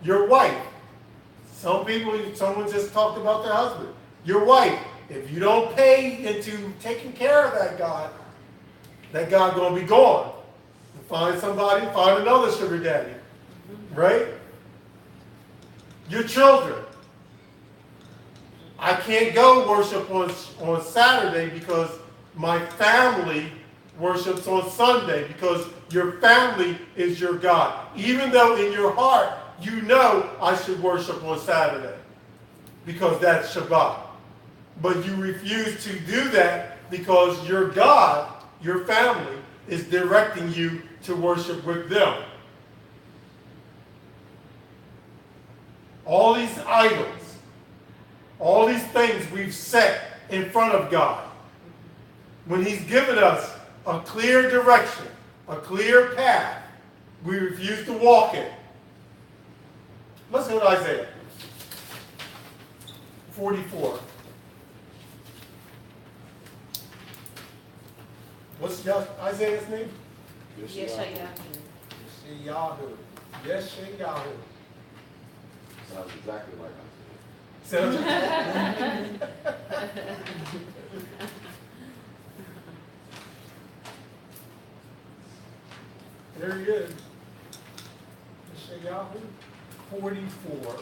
Your wife. Someone just talked about their husband. Your wife. If you don't pay into taking care of that God going to be gone. Find another sugar daddy. Right? Your children. I can't go worship on Saturday because my family worships on Sunday, because your family is your God. Even though in your heart you know I should worship on Saturday because that's Shabbat. But you refuse to do that because your God, your family, is directing you to worship with them. All these idols, all these things we've set in front of God, when he's given us a clear direction, a clear path, we refuse to walk it. Let's go to Isaiah 44. What's Isaiah's name? Yechezk'el. Yeshayahu. Yeshayahu. Sounds exactly like There he is. Yeshayahu 44.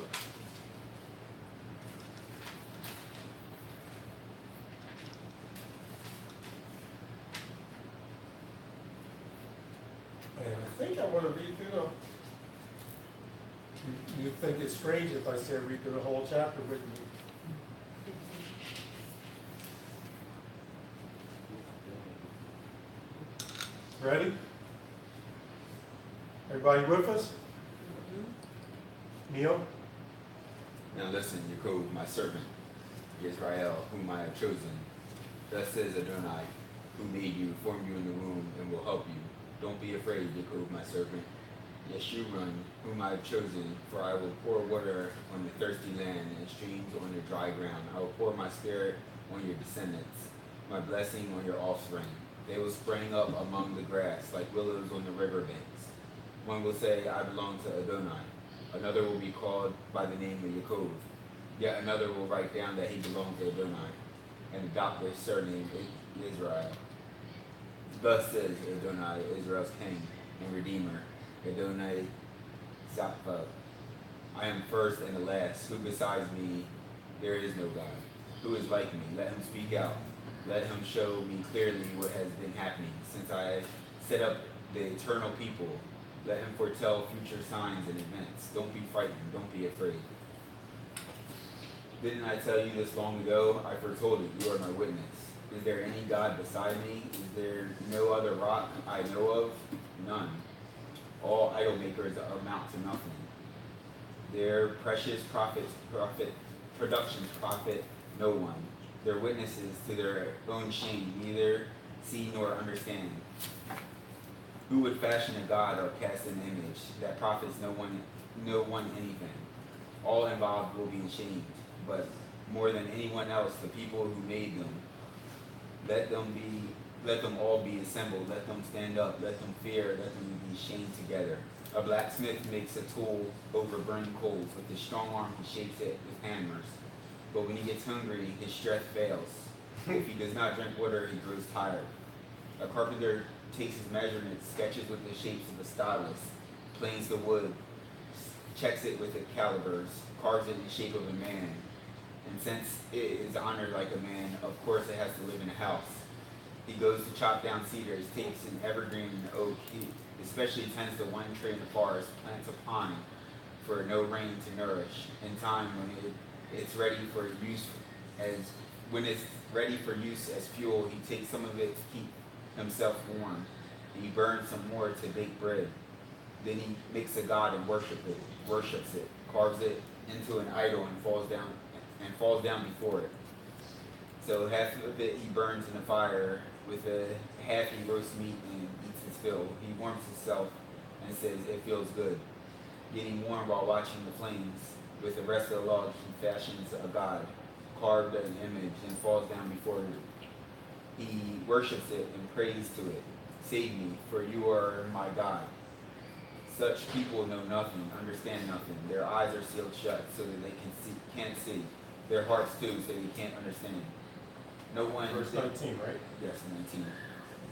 And I think I want to read through them. You think it's strange if I say read through the whole chapter with me. Ready? Everybody with us? Neil? Now listen, Yaakov, my servant, Yisra'el, whom I have chosen. Thus says Adonai, who made you, formed you in the womb, and will help you. Don't be afraid, Yaakov, my servant. Yeshurun, whom I have chosen, for I will pour water on the thirsty land and streams on the dry ground. I will pour my spirit on your descendants, my blessing on your offspring. They will spring up among the grass like willows on the riverbanks. One will say, I belong to Adonai. Another will be called by the name of Yaakov. Yet another will write down that he belongs to Adonai and adopt their surname Yisra'el. Thus says Adonai, Israel's king and redeemer, Adonai Zakva. I am first and the last. Who besides me? There is no God. Who is like me? Let him speak out. Let him show me clearly what has been happening since I set up the eternal people. Let him foretell future signs and events. Don't be frightened. Don't be afraid. Didn't I tell you this long ago? I foretold it. You are my witness. Is there any God beside me? Is there no other rock I know of? None. All idol makers amount to nothing. Their precious productions profit no one. Their witnesses to their own shame neither see nor understand. Who would fashion a god or cast an image that profits no one anything? All involved will be ashamed, but more than anyone else, the people who made them. Let them all be assembled. Let them stand up. Let them fear. Let them be shamed together. A blacksmith makes a tool over burning coals. With his strong arm, he shapes it with hammers. But when he gets hungry, his strength fails. If he does not drink water, he grows tired. A carpenter takes his measurements, sketches with the shapes of a stylus, planes the wood, checks it with the calibers, carves it in the shape of a man. And since it is honored like a man, of course it has to live in a house. He goes to chop down cedars, takes an evergreen and oak. He especially tends to one tree in the forest, plants a pine for no rain to nourish. In time, when it's ready for use as fuel, he takes some of it to keep himself warm, and he burns some more to bake bread. Then he makes a god and worships it, carves it into an idol and falls down before it. So half of it he burns in the fire, with half he roasts meat and eats his fill. He warms himself and says it feels good. Getting warm while watching the flames, with the rest of the logs he fashions a god, carved an image, and falls down before it. He worships it and prays to it. Save me, for you are my God. Such people know nothing, understand nothing. Their eyes are sealed shut so that they can't see. Their hearts too, so they can't understand. No one. Verse 19, right? Yes, 19.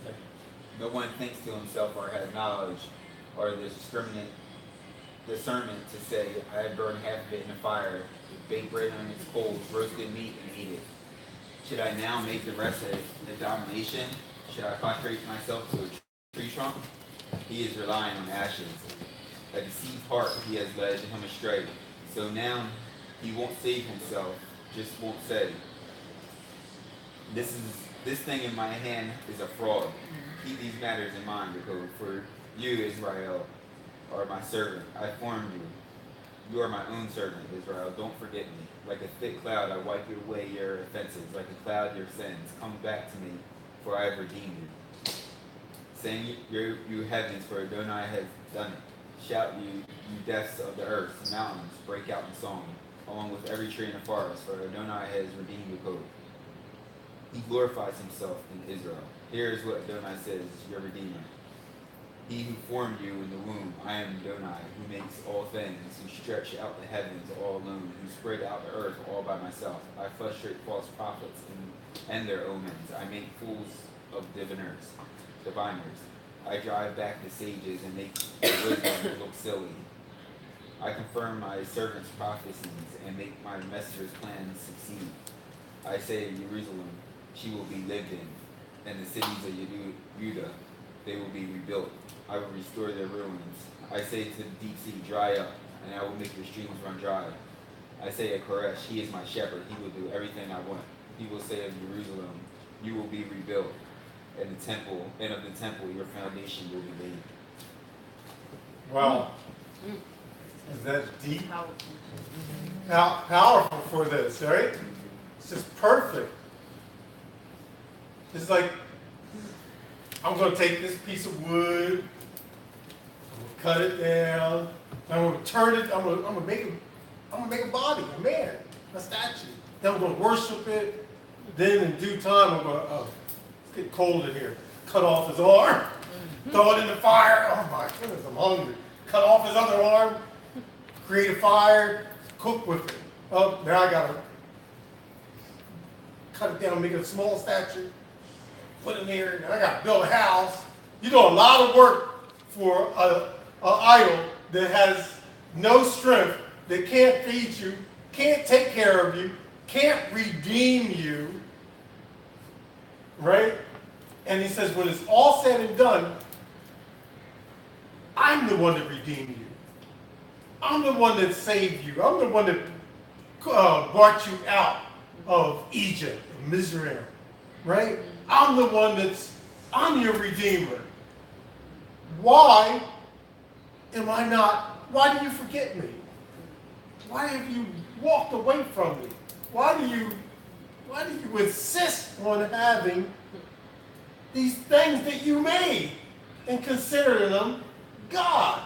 Okay. No one thinks to himself or has knowledge or the discernment to say, I have burned half of it in the fire, baked bread on its coals, roasted meat, and ate it. Should I now make the rest of the domination? Should I prostrate myself to a tree trunk? He is relying on ashes. A deceived heart he has led him astray. So now he won't save himself, just won't say, this thing in my hand is a fraud. Keep these matters in mind, because for you, Yisra'el, are my servant. I formed you. You are my own servant, Israel. Don't forget me. Like a thick cloud, I wipe away your offenses. Like a cloud, your sins. Come back to me, for I have redeemed you. Sing, you heavens, for Adonai has done it. Shout, you depths of the earth. Mountains, break out in song, along with every tree in the forest, for Adonai has redeemed the coat. He glorifies himself in Israel. Here is what Adonai says, your Redeemer. He who formed you in the womb, I am Adonai, who makes all things, who stretch out the heavens all alone, who spread out the earth all by myself. I frustrate false prophets and their omens. I make fools of diviners. I drive back the sages and make the wisdom look silly. I confirm my servants' prophecies and make my messengers' plans succeed. I say in Jerusalem, she will be lived in, and the cities of Judah, they will be rebuilt. I will restore their ruins. I say to the deep sea, dry up, and I will make your streams run dry. I say at Koresh, he is my shepherd. He will do everything I want. He will say of Jerusalem, you will be rebuilt, and of the temple, your foundation will be laid. Wow. Is that deep? Now, powerful for this, right? It's just perfect. It's like, I'm going to take this piece of wood, I'm going to cut it down, I'm going to turn it, I'm going to make a body, a man, a statue. Then I'm going to worship it. Then in due time, I'm going to, it's getting cold in here, cut off his arm, throw it in the fire. Oh my goodness, I'm hungry. Cut off his other arm, create a fire, cook with it. Oh, now I got to cut it down, make it a small statue, put it in here, and I got to build a house. You do a lot of work for an idol that has no strength, that can't feed you, can't take care of you, can't redeem you. right? And he says, when it's all said and done, I'm the one that redeemed you. I'm the one that saved you. I'm the one that brought you out of Egypt, of Mizraim, right? I'm the one I'm your redeemer. Why am I not, why do you forget me? Why have you walked away from me? Why do you insist on having these things that you made and consider them God?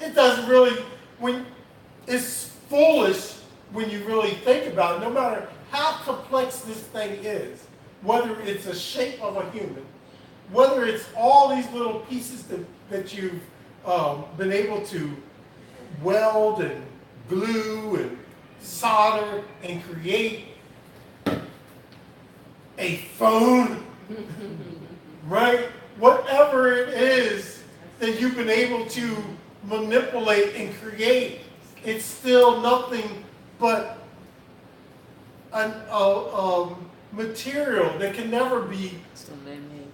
It doesn't really, it's foolish when you really think about it, no matter how complex this thing is, whether it's a shape of a human, whether it's all these little pieces that you've been able to weld and glue and solder and create a phone, right? Whatever it is that you've been able to manipulate and create, it's still nothing but a material that can never be. Still man-made.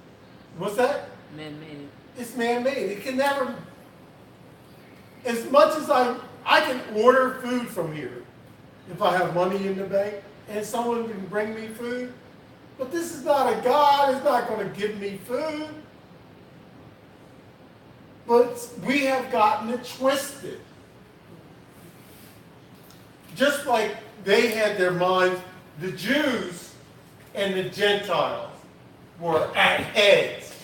What's that? Man-made. It's man-made. It can never. As much as I can order food from here, if I have money in the bank, and someone can bring me food, but this is not a God. It's not going to give me food. But we have gotten it twisted. Just like they had their minds, the Jews and the Gentiles were at heads,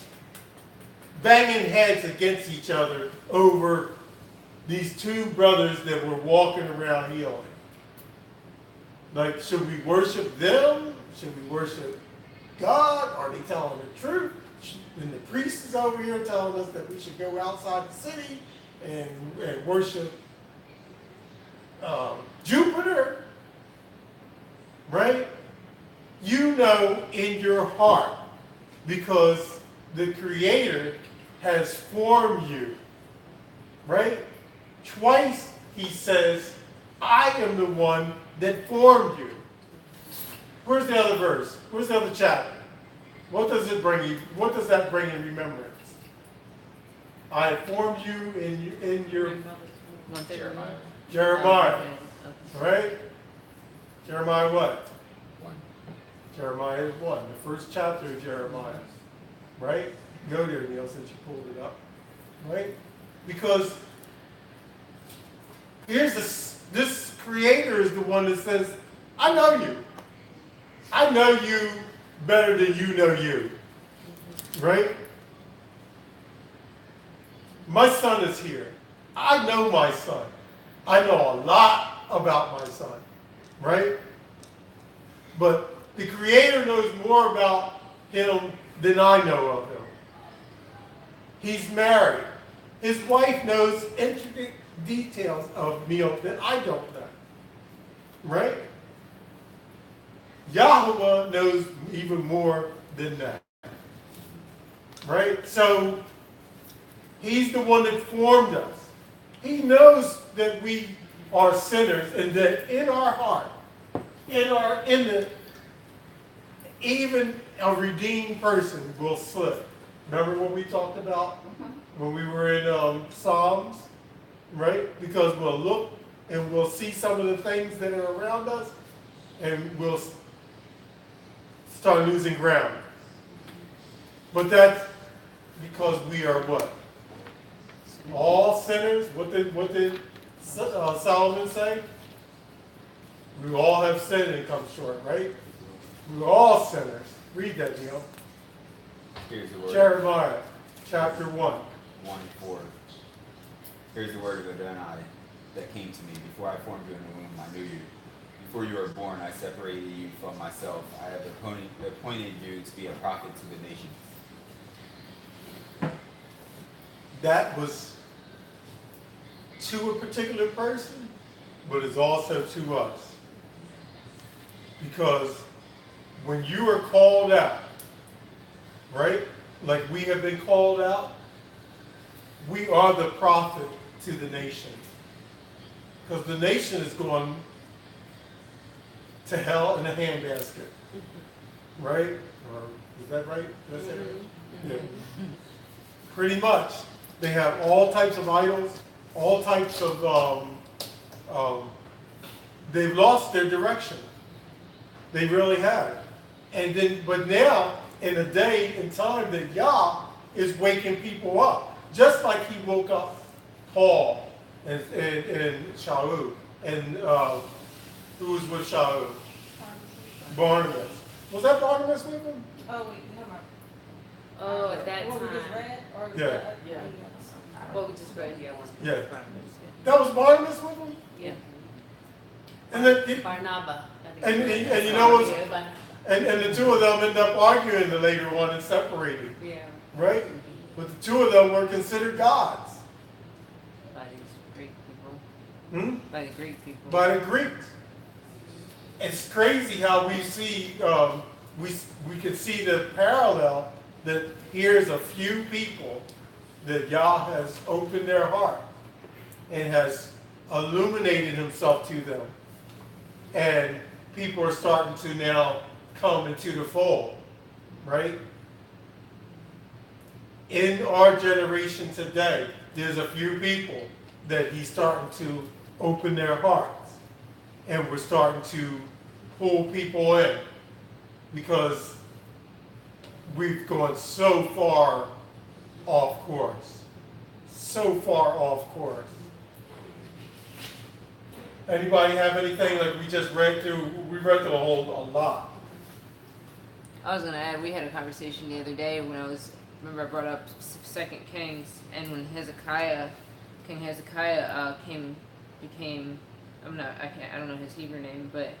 banging heads against each other over these two brothers that were walking around healing. Like, should we worship them? Should we worship God? Are they telling the truth? And the priest is over here telling us that we should go outside the city and worship Jupiter, right? You know in your heart, because the Creator has formed you, right? Twice he says, I am the one that formed you. Where's the other verse? Where's the other chapter? What does it bring you? What does that bring in remembrance? I formed you in your Jeremiah. Right? Jeremiah what? 1. Jeremiah is 1, the first chapter of Jeremiah. Right? Go there, Neil, since you pulled it up. Right? Because here's this Creator is the one that says, I know you. I know you better than you know you. Right? My son is here. I know my son. I know a lot about my son. Right? But the Creator knows more about him than I know of him. He's married. His wife knows intricate details of Neil that I don't know. Right? Yahweh knows even more than that. Right? So, he's the one that formed us. He knows that we are sinners and that in our heart, even a redeemed person will slip. Remember what we talked about when we were in Psalms? Right? Because we'll look and we'll see some of the things that are around us and we'll start losing ground. But that's because we are what? All sinners. What did Solomon say? We all have sinned and come short, right? We're all sinners. Read that, Neil. Here's the word. Jeremiah, chapter 1. 1:4. Here's the word of Adonai that came to me. Before I formed you in the womb, I knew you. Before you were born, I separated you from myself. I have appointed you to be a prophet to the nations. That was to a particular person, but it's also to us. Because when you are called out, right, like we have been called out, we are the prophet to the nation. Because the nation is going to hell in a handbasket, right? Or that right? Did I say that? Yeah. Pretty much. They have all types of idols, all types of, they've lost their direction. They really have. And then, but now, in a day and time that Yah is waking people up, just like he woke up Paul and Shaul, and who was with Shaul? Barnabas. Was that Barnabas with him? Oh, wait, never mind. Oh, at that What we just time. read? Or Yeah. Yeah. What we just read here was. Yeah. That was Barnabas with him? Yeah. And then, Barnaba. and you know what's, and the two of them end up arguing the later one and separating, Yeah. right? But the two of them were considered gods. By these Greek people. Hmm? By the Greek people. By the Greeks. It's crazy how we see, we can see the parallel that here's a few people that Yah has opened their heart and has illuminated himself to them. And people are starting to now come into the fold, right? In our generation today, there's a few people that he's starting to open their hearts. And we're starting to pull people in because we've gone so far off course. So far off course. Anybody have anything like we just read through? We read through a lot. I was gonna add, we had a conversation the other day when remember I brought up 2 Kings, and when King Hezekiah became, I don't know his Hebrew name, but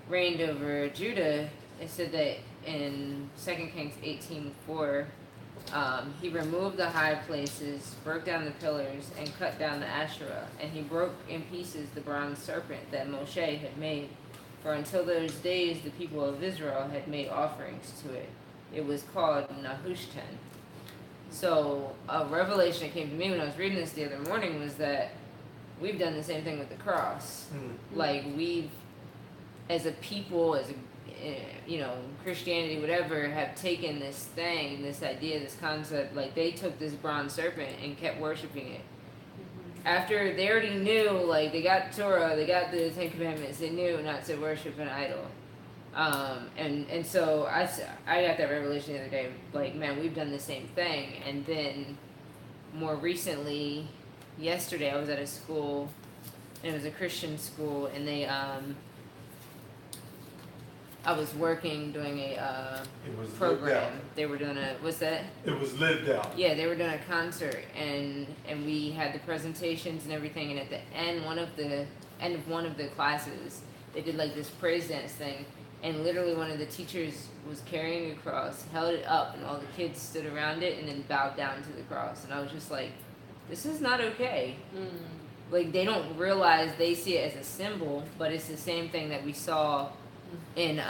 reigned over Judah. It said that in 2 Kings 18:4, he removed the high places, broke down the pillars, and cut down the Asherah, and he broke in pieces the bronze serpent that Moshe had made. For until those days the people of Israel had made offerings to it. It was called Nehushtan. So a revelation that came to me when I was reading this the other morning was that we've done the same thing with the cross. Like we've, as a people, as a Christianity, whatever, have taken this thing, this idea, this concept, like they took this bronze serpent and kept worshiping it. After they already knew, like they got Torah, they got the Ten Commandments, they knew not to worship an idol. And so I got that revelation the other day, like, man, we've done the same thing. And then more recently, yesterday I was at a school, and it was a Christian school, and they, I was working doing a It was lived program. out. They were doing what's that? It was lived out. Yeah, they were doing a concert, and we had the presentations and everything. And at the end, one of the classes, they did like this praise dance thing, and literally one of the teachers was carrying a cross, held it up, and all the kids stood around it and then bowed down to the cross. And I was just like, this is not okay. Like they don't realize, they see it as a symbol, but it's the same thing that we saw in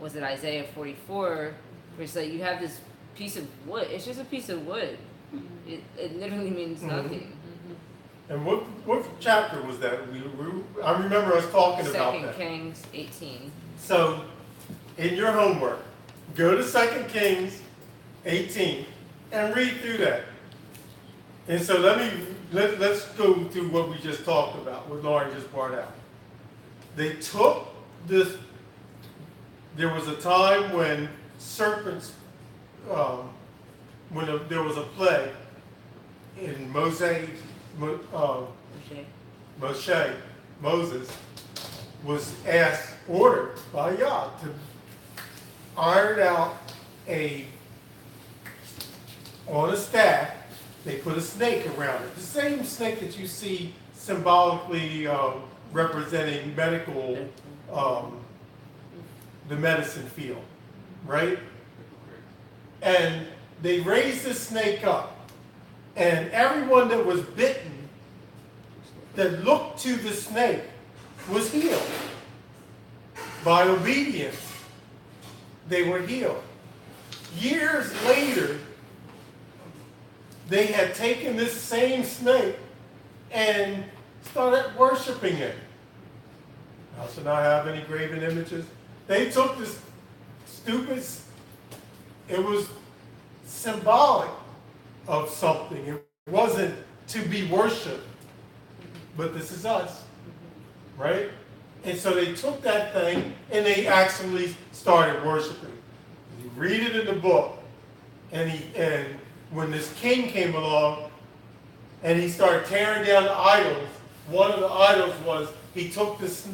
was it Isaiah 44, where it's like you have this piece of wood. It's just a piece of wood. It literally means nothing. And what chapter was that? I remember us talking about 2 that. Kings 18. So, in your homework, go to 2 Kings 18 and read through that. And so let's go through what we just talked about, what Lauren just brought out. They took this. There was a time when serpents, there was a plague in Moses was ordered by Yah to iron out on a staff, they put a snake around it. The same snake that you see symbolically representing the medicine field, right? And they raised the snake up, and everyone that was bitten that looked to the snake was healed. By obedience, they were healed. Years later, they had taken this same snake and started worshiping it. Thou shalt not have any graven images. They took this stupid it was symbolic of something. It wasn't to be worshiped, but this is us, right? And so they took that thing and they actually started worshiping. You read it in the book, and when this king came along and he started tearing down the idols, one of the idols was he took this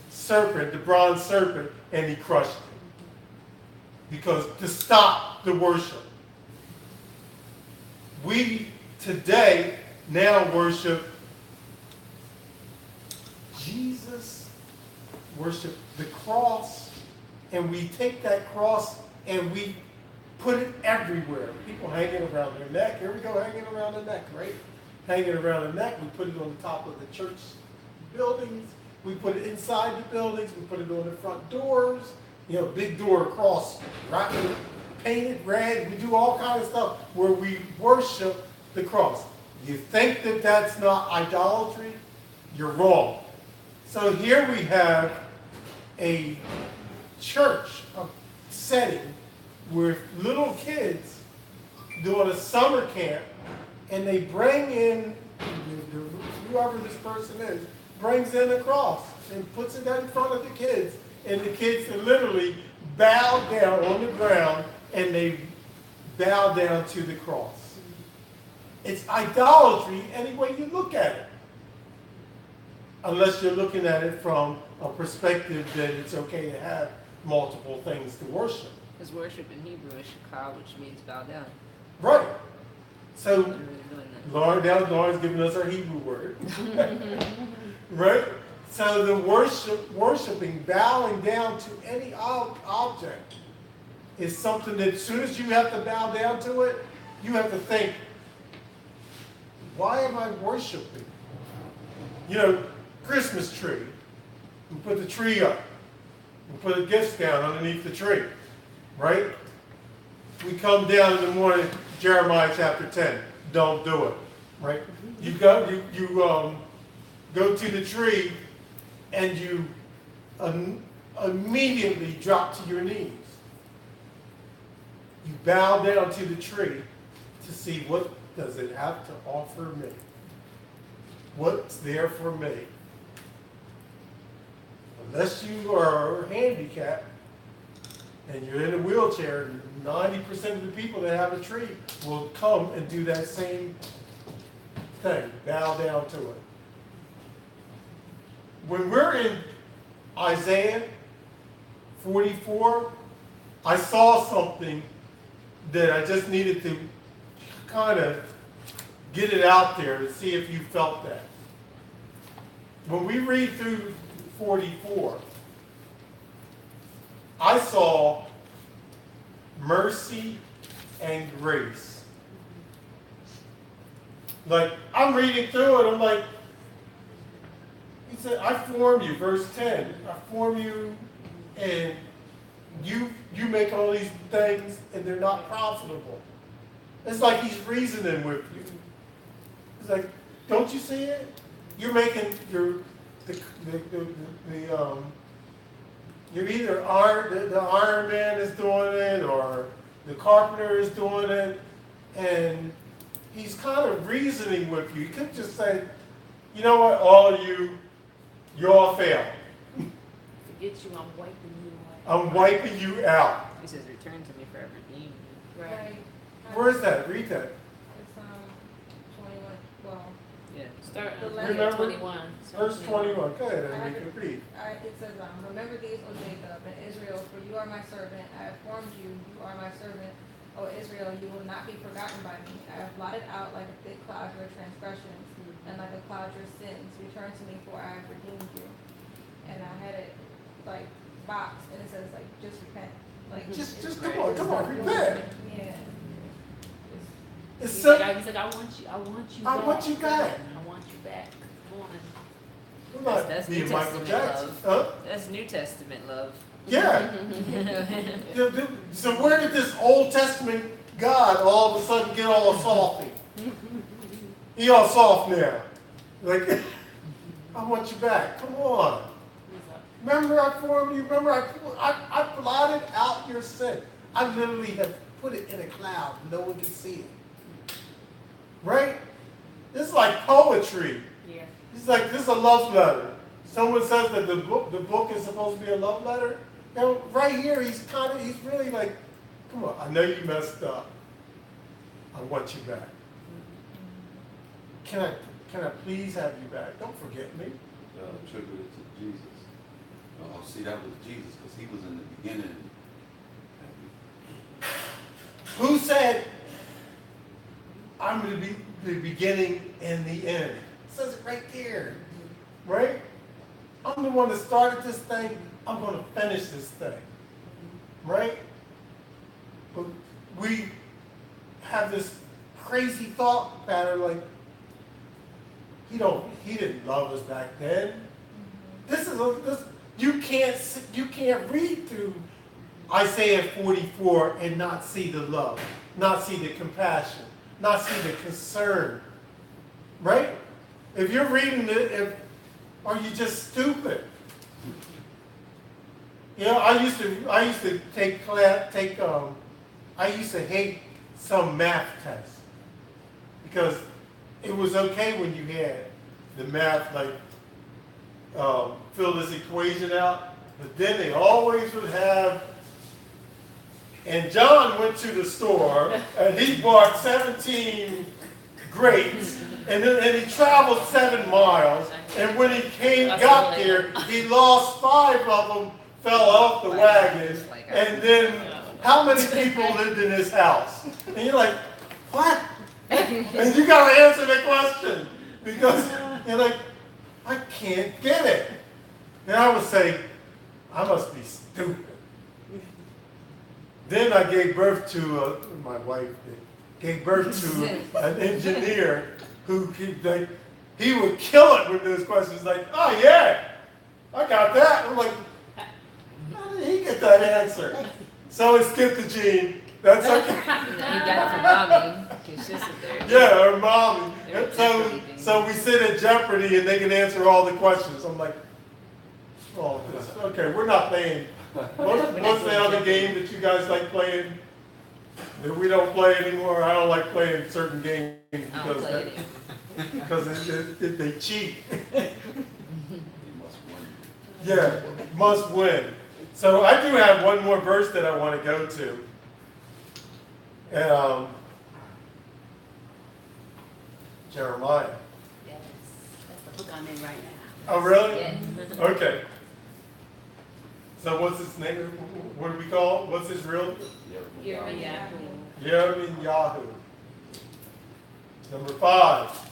serpent, the bronze serpent, and he crushed it. Because to stop the worship. We today now worship Jesus, worship the cross, and we take that cross and we put it everywhere. People hanging around their neck. Here we go, hanging around the neck, right? Hanging around the neck. We put it on the top of the church buildings. We put it inside the buildings. We put it on the front doors. You know, big door across, right? Painted red. We do all kinds of stuff where we worship the cross. You think that that's not idolatry? You're wrong. So here we have a church, a setting with little kids doing a summer camp, and they bring in, whoever this person is, brings in a cross and puts it in front of the kids, and the kids literally bow down on the ground and they bow down to the cross. It's idolatry any way you look at it. Unless you're looking at it from a perspective that it's okay to have multiple things to worship. Because worship in Hebrew is shakal, which means bow down. Right. So, We're really doing that. Lauren's giving us our Hebrew word. Right? So the worshiping, bowing down to any object is something that as soon as you have to bow down to it, you have to think, why am I worshiping? You know, Christmas tree. We put the tree up. We put the gifts down underneath the tree. Right? We come down in the morning, Jeremiah chapter 10. Don't do it. Right? You go to the tree and you immediately drop to your knees. You bow down to the tree to see what does it have to offer me. What's there for me? Unless you are handicapped and you're in a wheelchair, 90% of the people that have a tree will come and do that same thing, bow down to it. When we're in Isaiah 44, I saw something that I just needed to kind of get it out there to see if you felt that. When we read through 44, I saw mercy and grace. Like, I'm reading through it, I'm like, he said, I formed you, verse 10, I formed you, and you make all these things, and they're not profitable. It's like he's reasoning with you. It's like, don't you see it? You're making you're either the Iron Man is doing it, or the carpenter is doing it, and he's kind of reasoning with you. He could just say, you know what, all of you all failed. Forget you, I'm wiping you away. I'm wiping you out. He says, return to me forever, redeem me. Right. Where is that? Read that. It's 21. Well, Yeah. Start The at letter- 21. Verse 21. Go ahead, and you can read. it says, remember these, O Jacob and Israel, for you are my servant. I have formed you. You are my servant. O Israel, you will not be forgotten by me. I have blotted out like a thick cloud your transgressions, and like a cloud your sins. Return to me, for I have redeemed you. And I had it like boxed, and it says like, just repent. Like Just it's come great. on, repent. Yeah. It's He's so. like, I want you I back. want you back. I want you back. Come on. I'm not That's being New Michael Testament Jackson. love. Huh? That's New Testament love. Yeah. So where did this Old Testament God all of a sudden get all softy? He all soft now. Like, I want you back. Come on. He's up. Remember I formed you. Remember I blotted out your sin. I literally have put it in a cloud. No one can see it. Right? It's like poetry. Yeah. It's like, this is a love letter. Someone says that the book is supposed to be a love letter. Now, right here, he's really like, come on, I know you messed up. I want you back. Can I please have you back? Don't forget me. Attributed to Jesus. See, that was Jesus, because he was in the beginning. Who said, I'm going to be the beginning and the end? It says it right there. Right? I'm the one that started this thing. I'm going to finish this thing. Right? But we have this crazy thought pattern like, he didn't love us back then. You can't read through Isaiah 44 and not see the love, not see the compassion, not see the concern. Right? If you're reading it, are you just stupid? You know, I used to hate some math tests because it was okay when you had the math, like, fill this equation out, but then they always would have, and John went to the store and he bought 17 grapes and he traveled 7 miles, and when he got there, he lost 5 of them, fell off the wagon, and then how many people lived in his house? And you're like, what? And you got to answer the question because you're like, I can't get it. And I would say, I must be stupid. Then I gave birth to, my wife gave birth to an engineer who he would kill it with those questions like, oh yeah, I got that. I'm like, how did he get that answer? So it skipped the gene. That's okay. You got it from mommy. It's just there. Yeah, her mommy. So we sit at Jeopardy and they can answer all the questions. I'm like, oh, okay, we're not playing. What's the other game that you guys like playing that we don't play anymore? I don't like playing certain games because they cheat. Yeah, must win. So I do have one more verse that I want to go to. Jeremiah. Yes. That's the book I'm in right now. Oh, really? Yes. Okay. So what's his name? What do we call it? What's his real? Yeah. Yahoo. Number 5.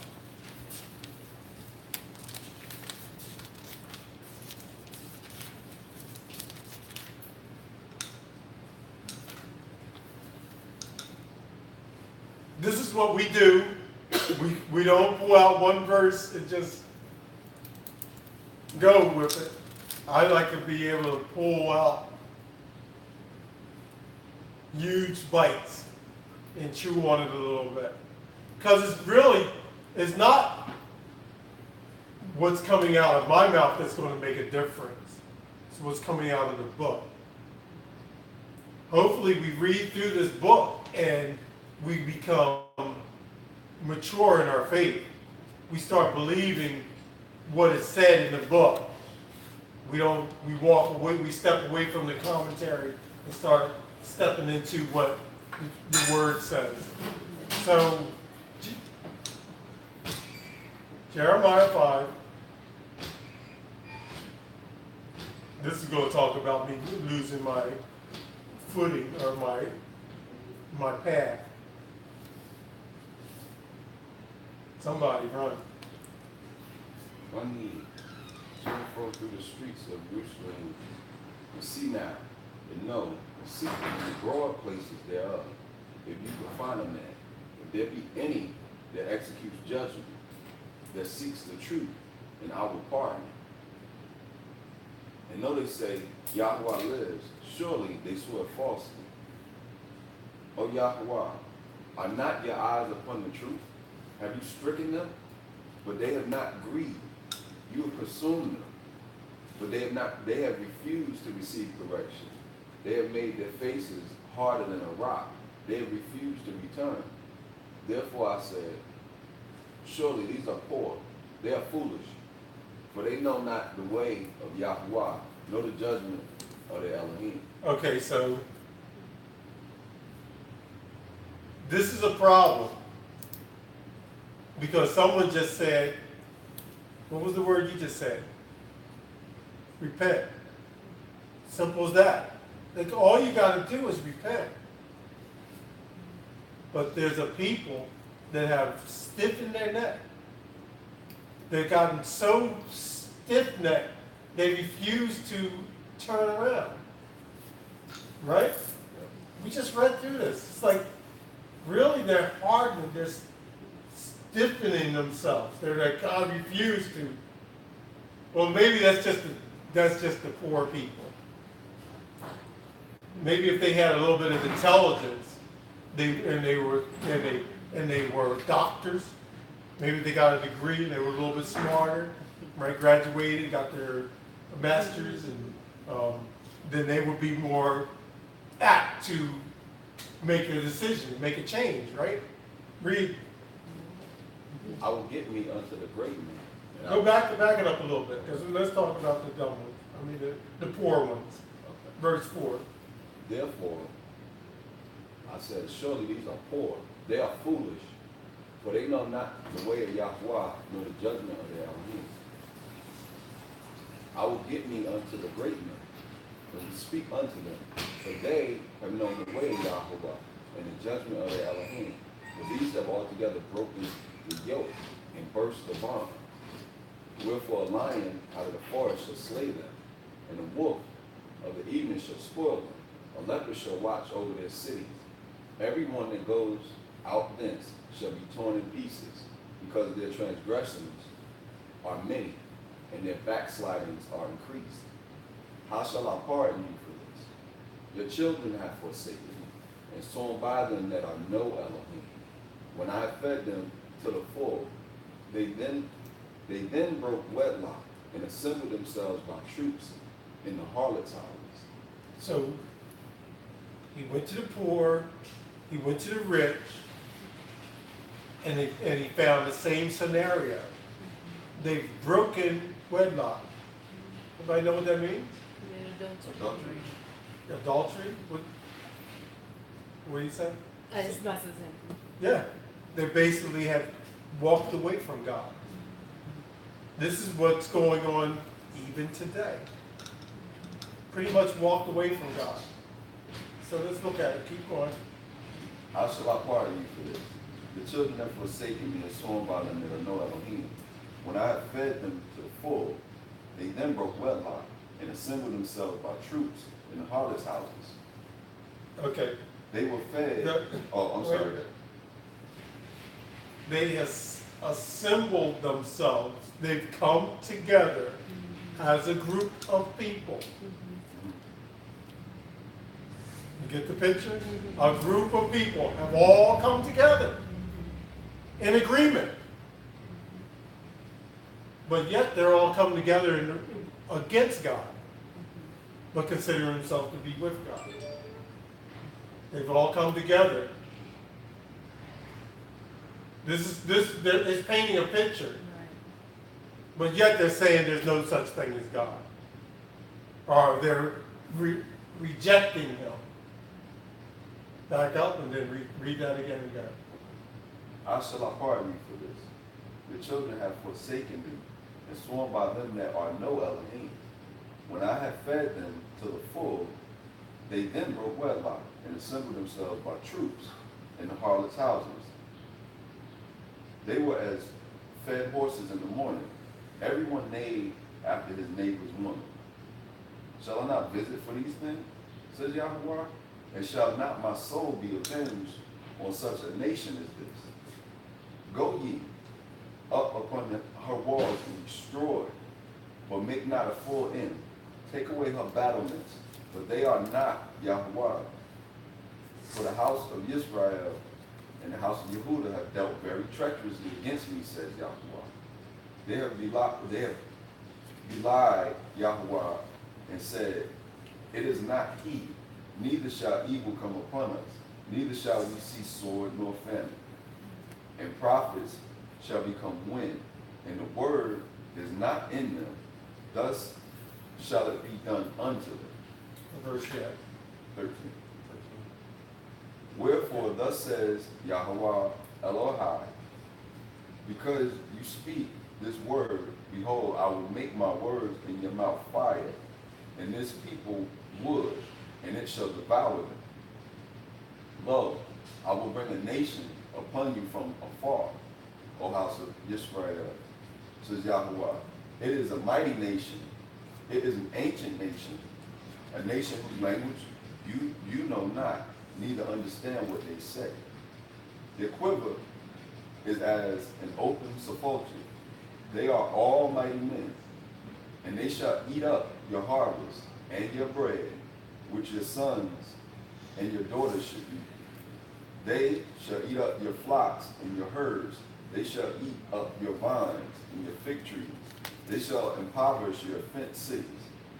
This is what we do. We don't pull out one verse and just go with it. I like to be able to pull out huge bites and chew on it a little bit. Because it's not what's coming out of my mouth that's going to make a difference. It's what's coming out of the book. Hopefully we read through this book and we become mature in our faith. We start believing what is said in the book. We walk away, we step away from the commentary and start stepping into what the word says. So, Jeremiah 5. This is going to talk about me losing my footing or my path. Somebody run. One ye shall go through the streets of Jerusalem, and see now, and know, and seek the broad places thereof, if you can find a man, if there be any that executes judgment, that seeks the truth, and I will pardon him. And though they say, Yahweh lives, surely they swear falsely. O Yahweh, are not your eyes upon the truth? Have you stricken them? But they have not grieved. You have consumed them, but they have refused to receive correction. They have made their faces harder than a rock. They have refused to return. Therefore I said, surely these are poor. They are foolish. For they know not the way of Yahuwah, nor the judgment of the Elohim. Okay, so this is a problem because someone just said, what was the word you just said? Repent. Simple as that. Like all you got to do is repent. But there's a people that have stiffened their neck. They've gotten so stiff-necked, they refuse to turn around. Right? We just read through this. It's like, really, they're hardened. They're stiffening themselves. They're like, I refuse to. Well, maybe that's just the poor people. Maybe if they had a little bit of intelligence, they were doctors. Maybe they got a degree and they were a little bit smarter, right? Graduated, got their masters, and then they would be more apt to make a decision, make a change, right? Read. I will get me unto the great man. and I Go will- back it up a little bit, because let's talk about the dumb ones. I mean, the poor ones. Okay. Verse 4. Therefore, I said, surely these are poor. They are foolish. For they know not the way of Yahuwah, nor the judgment of the Elohim. I will get me unto the great men, and speak unto them. For they have known the way of Yahuwah, and the judgment of the Elohim. For these have altogether broken the yoke, and burst the bond. Wherefore a lion out of the forest shall slay them, and a wolf of the evening shall spoil them. A leper shall watch over their cities. Everyone that goes out thence shall be torn in pieces, because their transgressions are many, and their backslidings are increased. How shall I pardon you for this? Your children have forsaken me, and sworn by them that are no Elohim. When I have fed them to the full, they then broke wedlock, and assembled themselves by troops in the harlots' houses. So he went to the poor, he went to the rich, and he found the same scenario. They've broken wedlock. Everybody know what that means? Adultery. Adultery? What do you say? It's not the same. Yeah. They basically have walked away from God. This is what's going on even today. Pretty much walked away from God. So let's look at it. Keep going. How shall I pardon you for this? The children have forsaken me, and sworn by them that are no Elohim. When I have fed them to the full, they then broke wedlock, and assembled themselves by troops in the harlots' houses. Okay. They were fed. The- Oh, I'm wait a sorry. minute. They have assembled themselves. They've come together as a group of people. You get the picture? A group of people have all come together in agreement. But yet they're all come together against God, but consider themselves to be with God. They've all come together. It's painting a picture, but yet they're saying there's no such thing as God, or they're rejecting Him. Back up and then read that again and again. How shall I pardon you for this? The children have forsaken me, and sworn by them that are no Elohim. When I have fed them to the full, they then broke wedlock, and assembled themselves by troops in the harlots' houses. They were as fed horses in the morning. Everyone neighed after his neighbor's woman. Shall I not visit for these things, says Yahuwah? And shall not my soul be avenged on such a nation as this? Go ye up upon her walls and destroy, but make not a full end. Take away her battlements, but they are not Yahuwah. For the house of Yisra'el and the house of Yehuda have dealt very treacherously against me, says Yahuwah. They have belied Yahuwah and said, it is not he, neither shall evil come upon us, neither shall we see sword nor famine. And prophets shall become wind, and the word is not in them. Thus shall it be done unto them. Verse 13. Wherefore thus says Yahweh Elohai, because you speak this word, behold, I will make my words in your mouth fire, and this people wood, and it shall devour them. Lo, I will bring a nation upon you from afar, O house of Yisra'el, says Yahweh. It is a mighty nation. It is an ancient nation, a nation whose language you know not, neither understand what they say. Their quiver is as an open sepulchre. They are almighty men, and they shall eat up your harvest and your bread, which your sons and your daughters should eat. They shall eat up your flocks and your herds. They shall eat up your vines and your fig trees. They shall impoverish your fenced cities,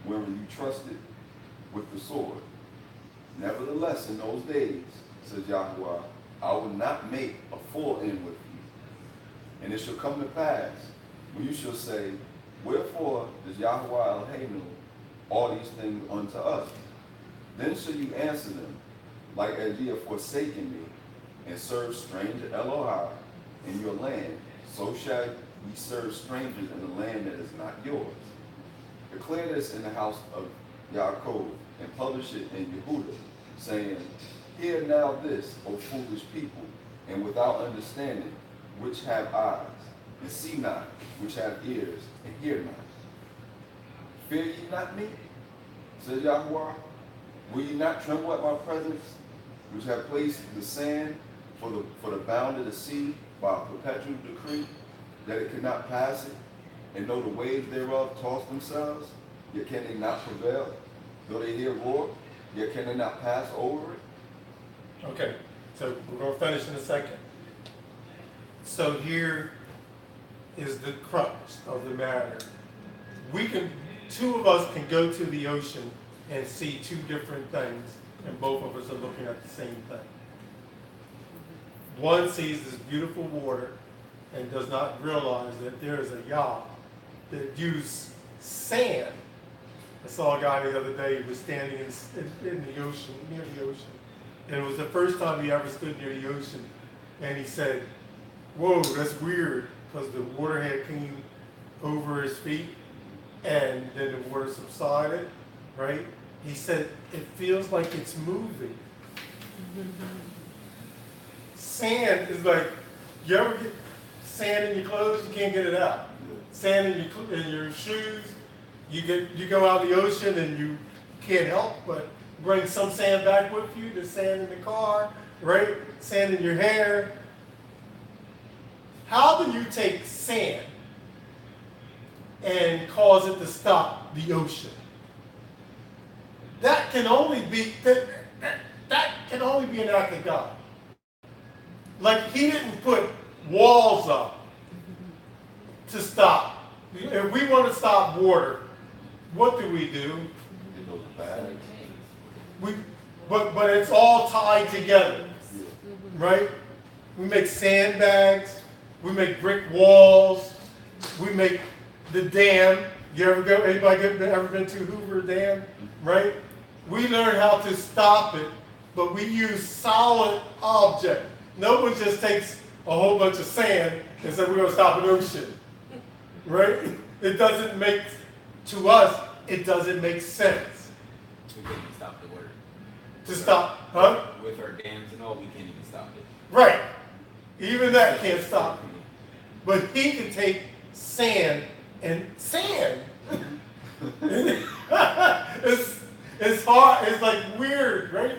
wherein you trusted with the sword. Nevertheless, in those days, says Yahweh, I will not make a full end with you. And it shall come to pass, when you shall say, wherefore does Yahweh Elohim all these things unto us? Then shall you answer them, like as ye have forsaken me, and serve strange Elohim in your land, so shall ye serve strangers in the land that is not yours. Declare this in the house of Yaakov, and publish it in Yehuda, saying, hear now this, O foolish people, and without understanding, which have eyes, and see not, which have ears, and hear not. Fear ye not me, says Yahweh? Will ye not tremble at my presence, which have placed the sand for the bound of the sea by a perpetual decree, that it cannot pass it, and though the waves thereof toss themselves, yet can they not prevail? Though they hear roar, yet can they not pass over it? Okay, so we're going to finish in a second. So here is the crux of the matter. Two of us can go to the ocean and see two different things, and both of us are looking at the same thing. One sees this beautiful water and does not realize that there is a Yah that used sand. I saw a guy the other day who was standing in the ocean, near the ocean. And it was the first time he ever stood near the ocean. And he said, whoa, that's weird, because the water had came over his feet, and then the water subsided, right? He said, it feels like it's moving. Sand is like, you ever get sand in your clothes, you can't get it out. Sand in your shoes, you go out in the ocean and you can't help but bring some sand back with you. There's sand in the car, right? Sand in your hair. How do you take sand and cause it to stop the ocean? That can only be an act of God. Like, he didn't put walls up to stop. If we want to stop water, what do? It goes bad. But it's all tied together, right? We make sandbags, we make brick walls, we make the dam. Anybody ever been to Hoover Dam, right? We learn how to stop it, but we use solid objects. No one just takes a whole bunch of sand and says we're going to stop an ocean, right? It doesn't make, to us, it doesn't make sense. We can't even stop the water. To stop, huh? With our dams and all, we can't even stop it. Right. Even that can't stop it. But he can take sand and sand. It's hard, it's like weird, right?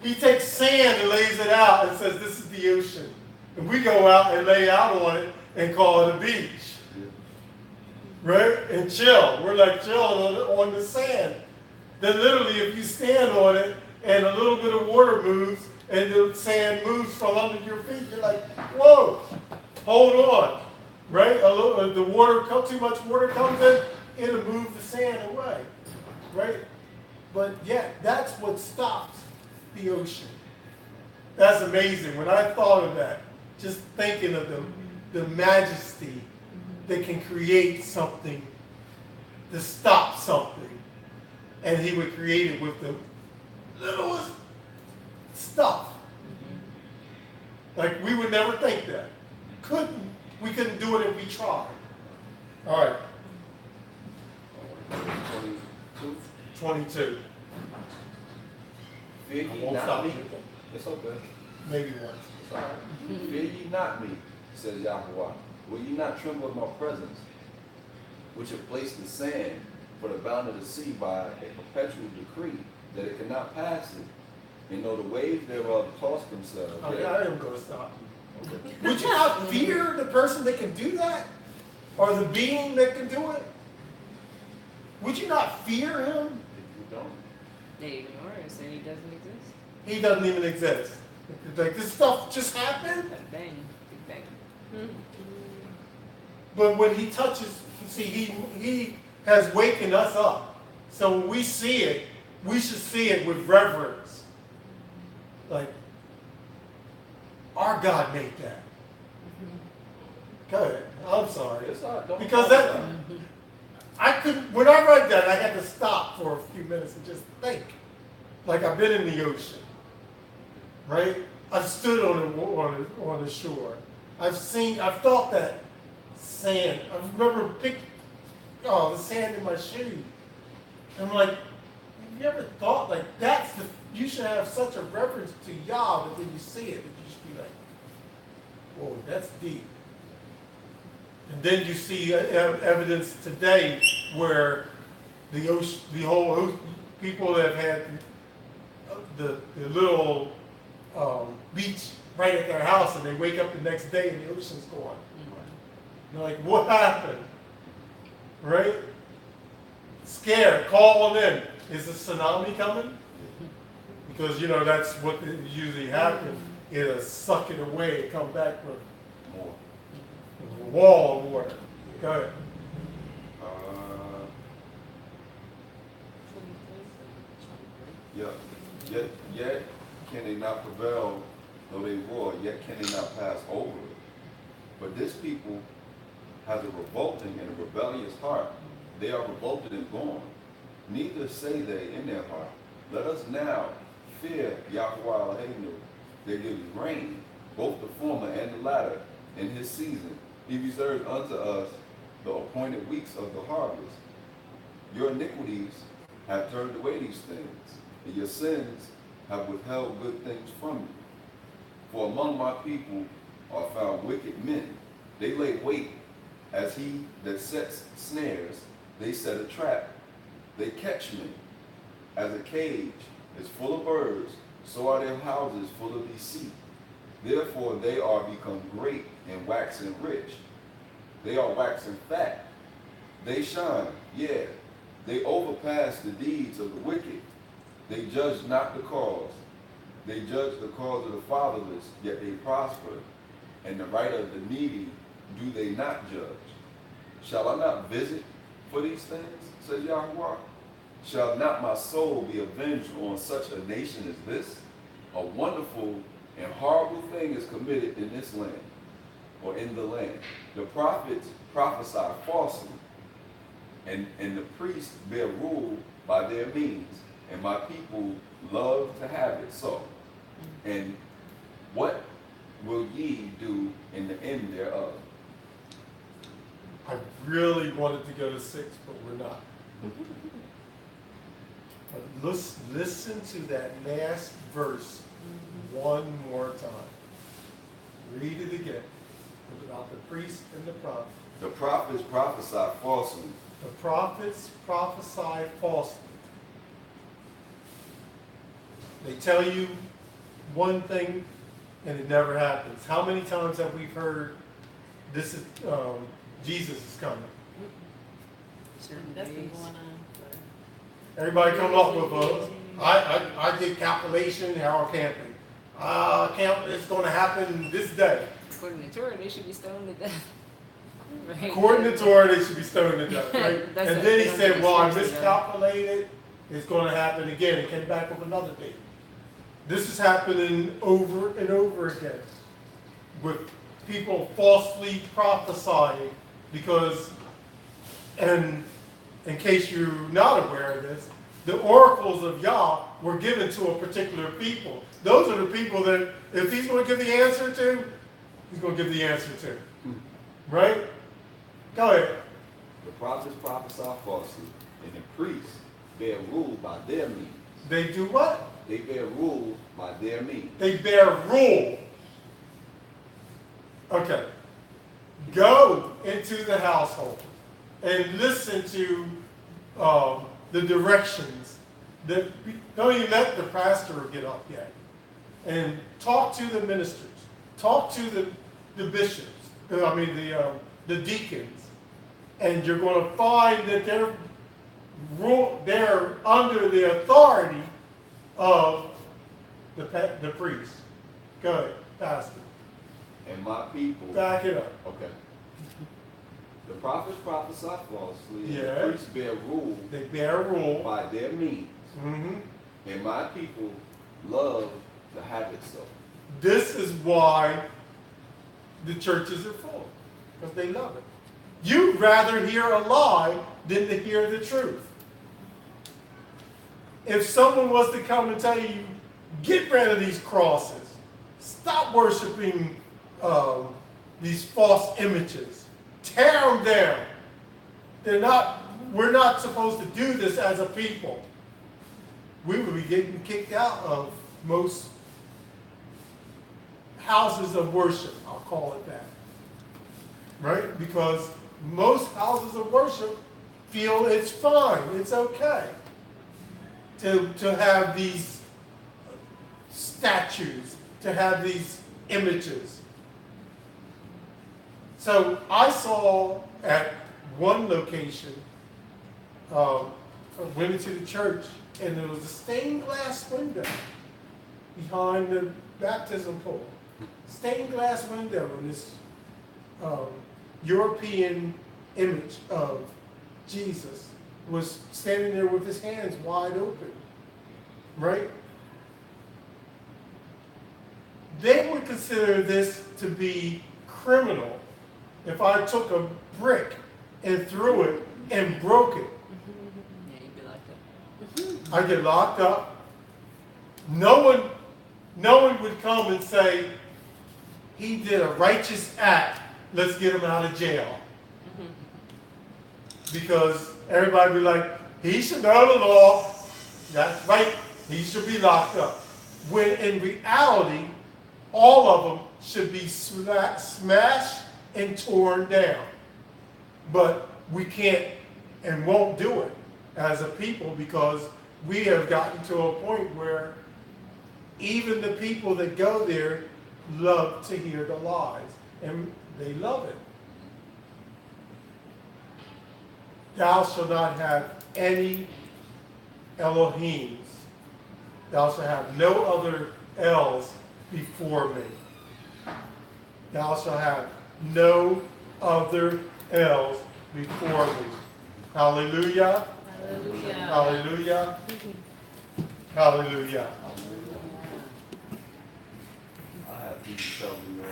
He takes sand and lays it out and says, this is the ocean. And we go out and lay out on it and call it a beach. Right? And chill. We're like chilling on the sand. Then literally if you stand on it and a little bit of water moves and the sand moves from under your feet, you're like, whoa, hold on. Right? Too much water comes in, it'll move the sand away. Right? But yet, that's what stops the ocean. That's amazing. When I thought of that, just thinking of the majesty that can create something to stop something. And he would create it with the littlest stuff. Like we would never think that. We couldn't do it if we tried. All right. 22. 22. Fear I ye won't not stop me. you. It's okay. Maybe once. It's all right. Fear ye not me, says Yahweh. Will ye not tremble at my presence, which have placed the sand for the bound of the sea by a perpetual decree, that it cannot pass it, and though the waves thereof toss themselves. Okay, I am going to stop you. Would you not fear the person that can do that? Or the being that can do it? Would you not fear him? If you don't, They ignore it, saying he doesn't exist. He doesn't even exist. Like this stuff just happened. Bang, big bang. But when he touches, see, he has wakened us up. So when we see it, we should see it with reverence. Like, our God made that. Go ahead. I'm sorry. it's all right. Don't Because that, apologize. I couldn't, when I read that, I had to stop for a few minutes and just think. Like I've been in the ocean, right? I've stood on the shore. I've felt that sand. I remember the sand in my shoe. I'm like, have you ever thought like you should have such a reverence to Yah that when you see it, that you should be like, whoa, that's deep. And then you see evidence today where the ocean, the whole ocean, people that have had the little beach right at their house, and they wake up the next day and the ocean's gone. They're like, what happened? Right? Scared, call in. Is a tsunami coming? Because that's what usually happens. It'll suck it away and come back with More. a wall of water. Go ahead. Yet can they not prevail, though they war, yet can they not pass over it. But this people has a revolting and a rebellious heart. They are revolted and gone. Neither say they in their heart, let us now fear Yahweh Eloheinu, that gives rain, both the former and the latter, in his season. He reserved unto us the appointed weeks of the harvest. Your iniquities have turned away these things, and your sins have withheld good things from you. For among my people are found wicked men. They lay wait as he that sets snares, they set a trap. They catch me. As a cage is full of birds, so are their houses full of deceit. Therefore they are become great and waxen rich. They are waxen fat. They shine, yeah. They overpass the deeds of the wicked. They judge not the cause. They judge the cause of the fatherless, yet they prosper. And the right of the needy do they not judge. Shall I not visit for these things, says Yahweh? Shall not my soul be avenged on such a nation as this? A wonderful and horrible thing is committed in this land, or in the land. The prophets prophesy falsely, and the priests bear rule by their means, and my people love to have it so. And what will ye do in the end thereof? I really wanted to go to 6, but we're not. But listen to that last verse one more time. Read it again. About the priest and the prophet. The prophets prophesy falsely. The prophets prophesy falsely. They tell you one thing and it never happens. How many times have we heard this is Jesus is coming? That's been going on for. Everybody come up with I did calculation, how can't we? It's going to happen this day. According to Torah, they should be stoned to death. Right? According to Torah, they should be stoned to death, right? That's And what then he they said, don't well, I understand, miscalculated, It's going to happen again. It came back with another date. This is happening over and over again with people falsely prophesying because, and in case you're not aware of this, the oracles of Yah were given to a particular people. Those are the people that, if he's going to give the answer to, he's going to give the answer to. Right? Go ahead. The prophets prophesy falsely, and the priests bear rule by their means. They do what? They bear rule by their means. They bear rule. Okay. Go into the household and listen to the directions. Don't even let the pastor get up yet. And talk to the ministers. Talk to the bishops. The deacons. And you're going to find that they're under the authority of the priest. Go ahead, pastor. And my people. Back it up. Okay. The prophets prophesy falsely, and Yeah. the priests bear rule They bear rule. by their means. Mm-hmm. And my people love the habits of. This is why the churches are full, because they love it. You'd rather hear a lie than to hear the truth. If someone was to come and tell you, get rid of these crosses, stop worshiping these false images, tear them down. We're not supposed to do this as a people. We would be getting kicked out of most houses of worship, I'll call it that. Right? Because most houses of worship feel it's fine, it's okay to have these statues, to have these images. So I saw at one location, I went into the church, and there was a stained glass window behind the baptism pool. Stained glass window, and this European image of Jesus was standing there with his hands wide open, right? They would consider this to be criminal if I took a brick and threw it and broke it. Yeah, you'd be like that. I get locked up. No one would come and say, he did a righteous act, let's get him out of jail. Because everybody would be like, he should know the law. That's right, he should be locked up. When in reality, all of them should be smashed and torn down. But we can't and won't do it as a people because we have gotten to a point where even the people that go there love to hear the lies, and they love it. Thou shalt not have any Elohims. Thou shalt have no other Els before me. Thou shalt have no other Els before me. Hallelujah. Hallelujah. Hallelujah. Hallelujah. I have people tell me,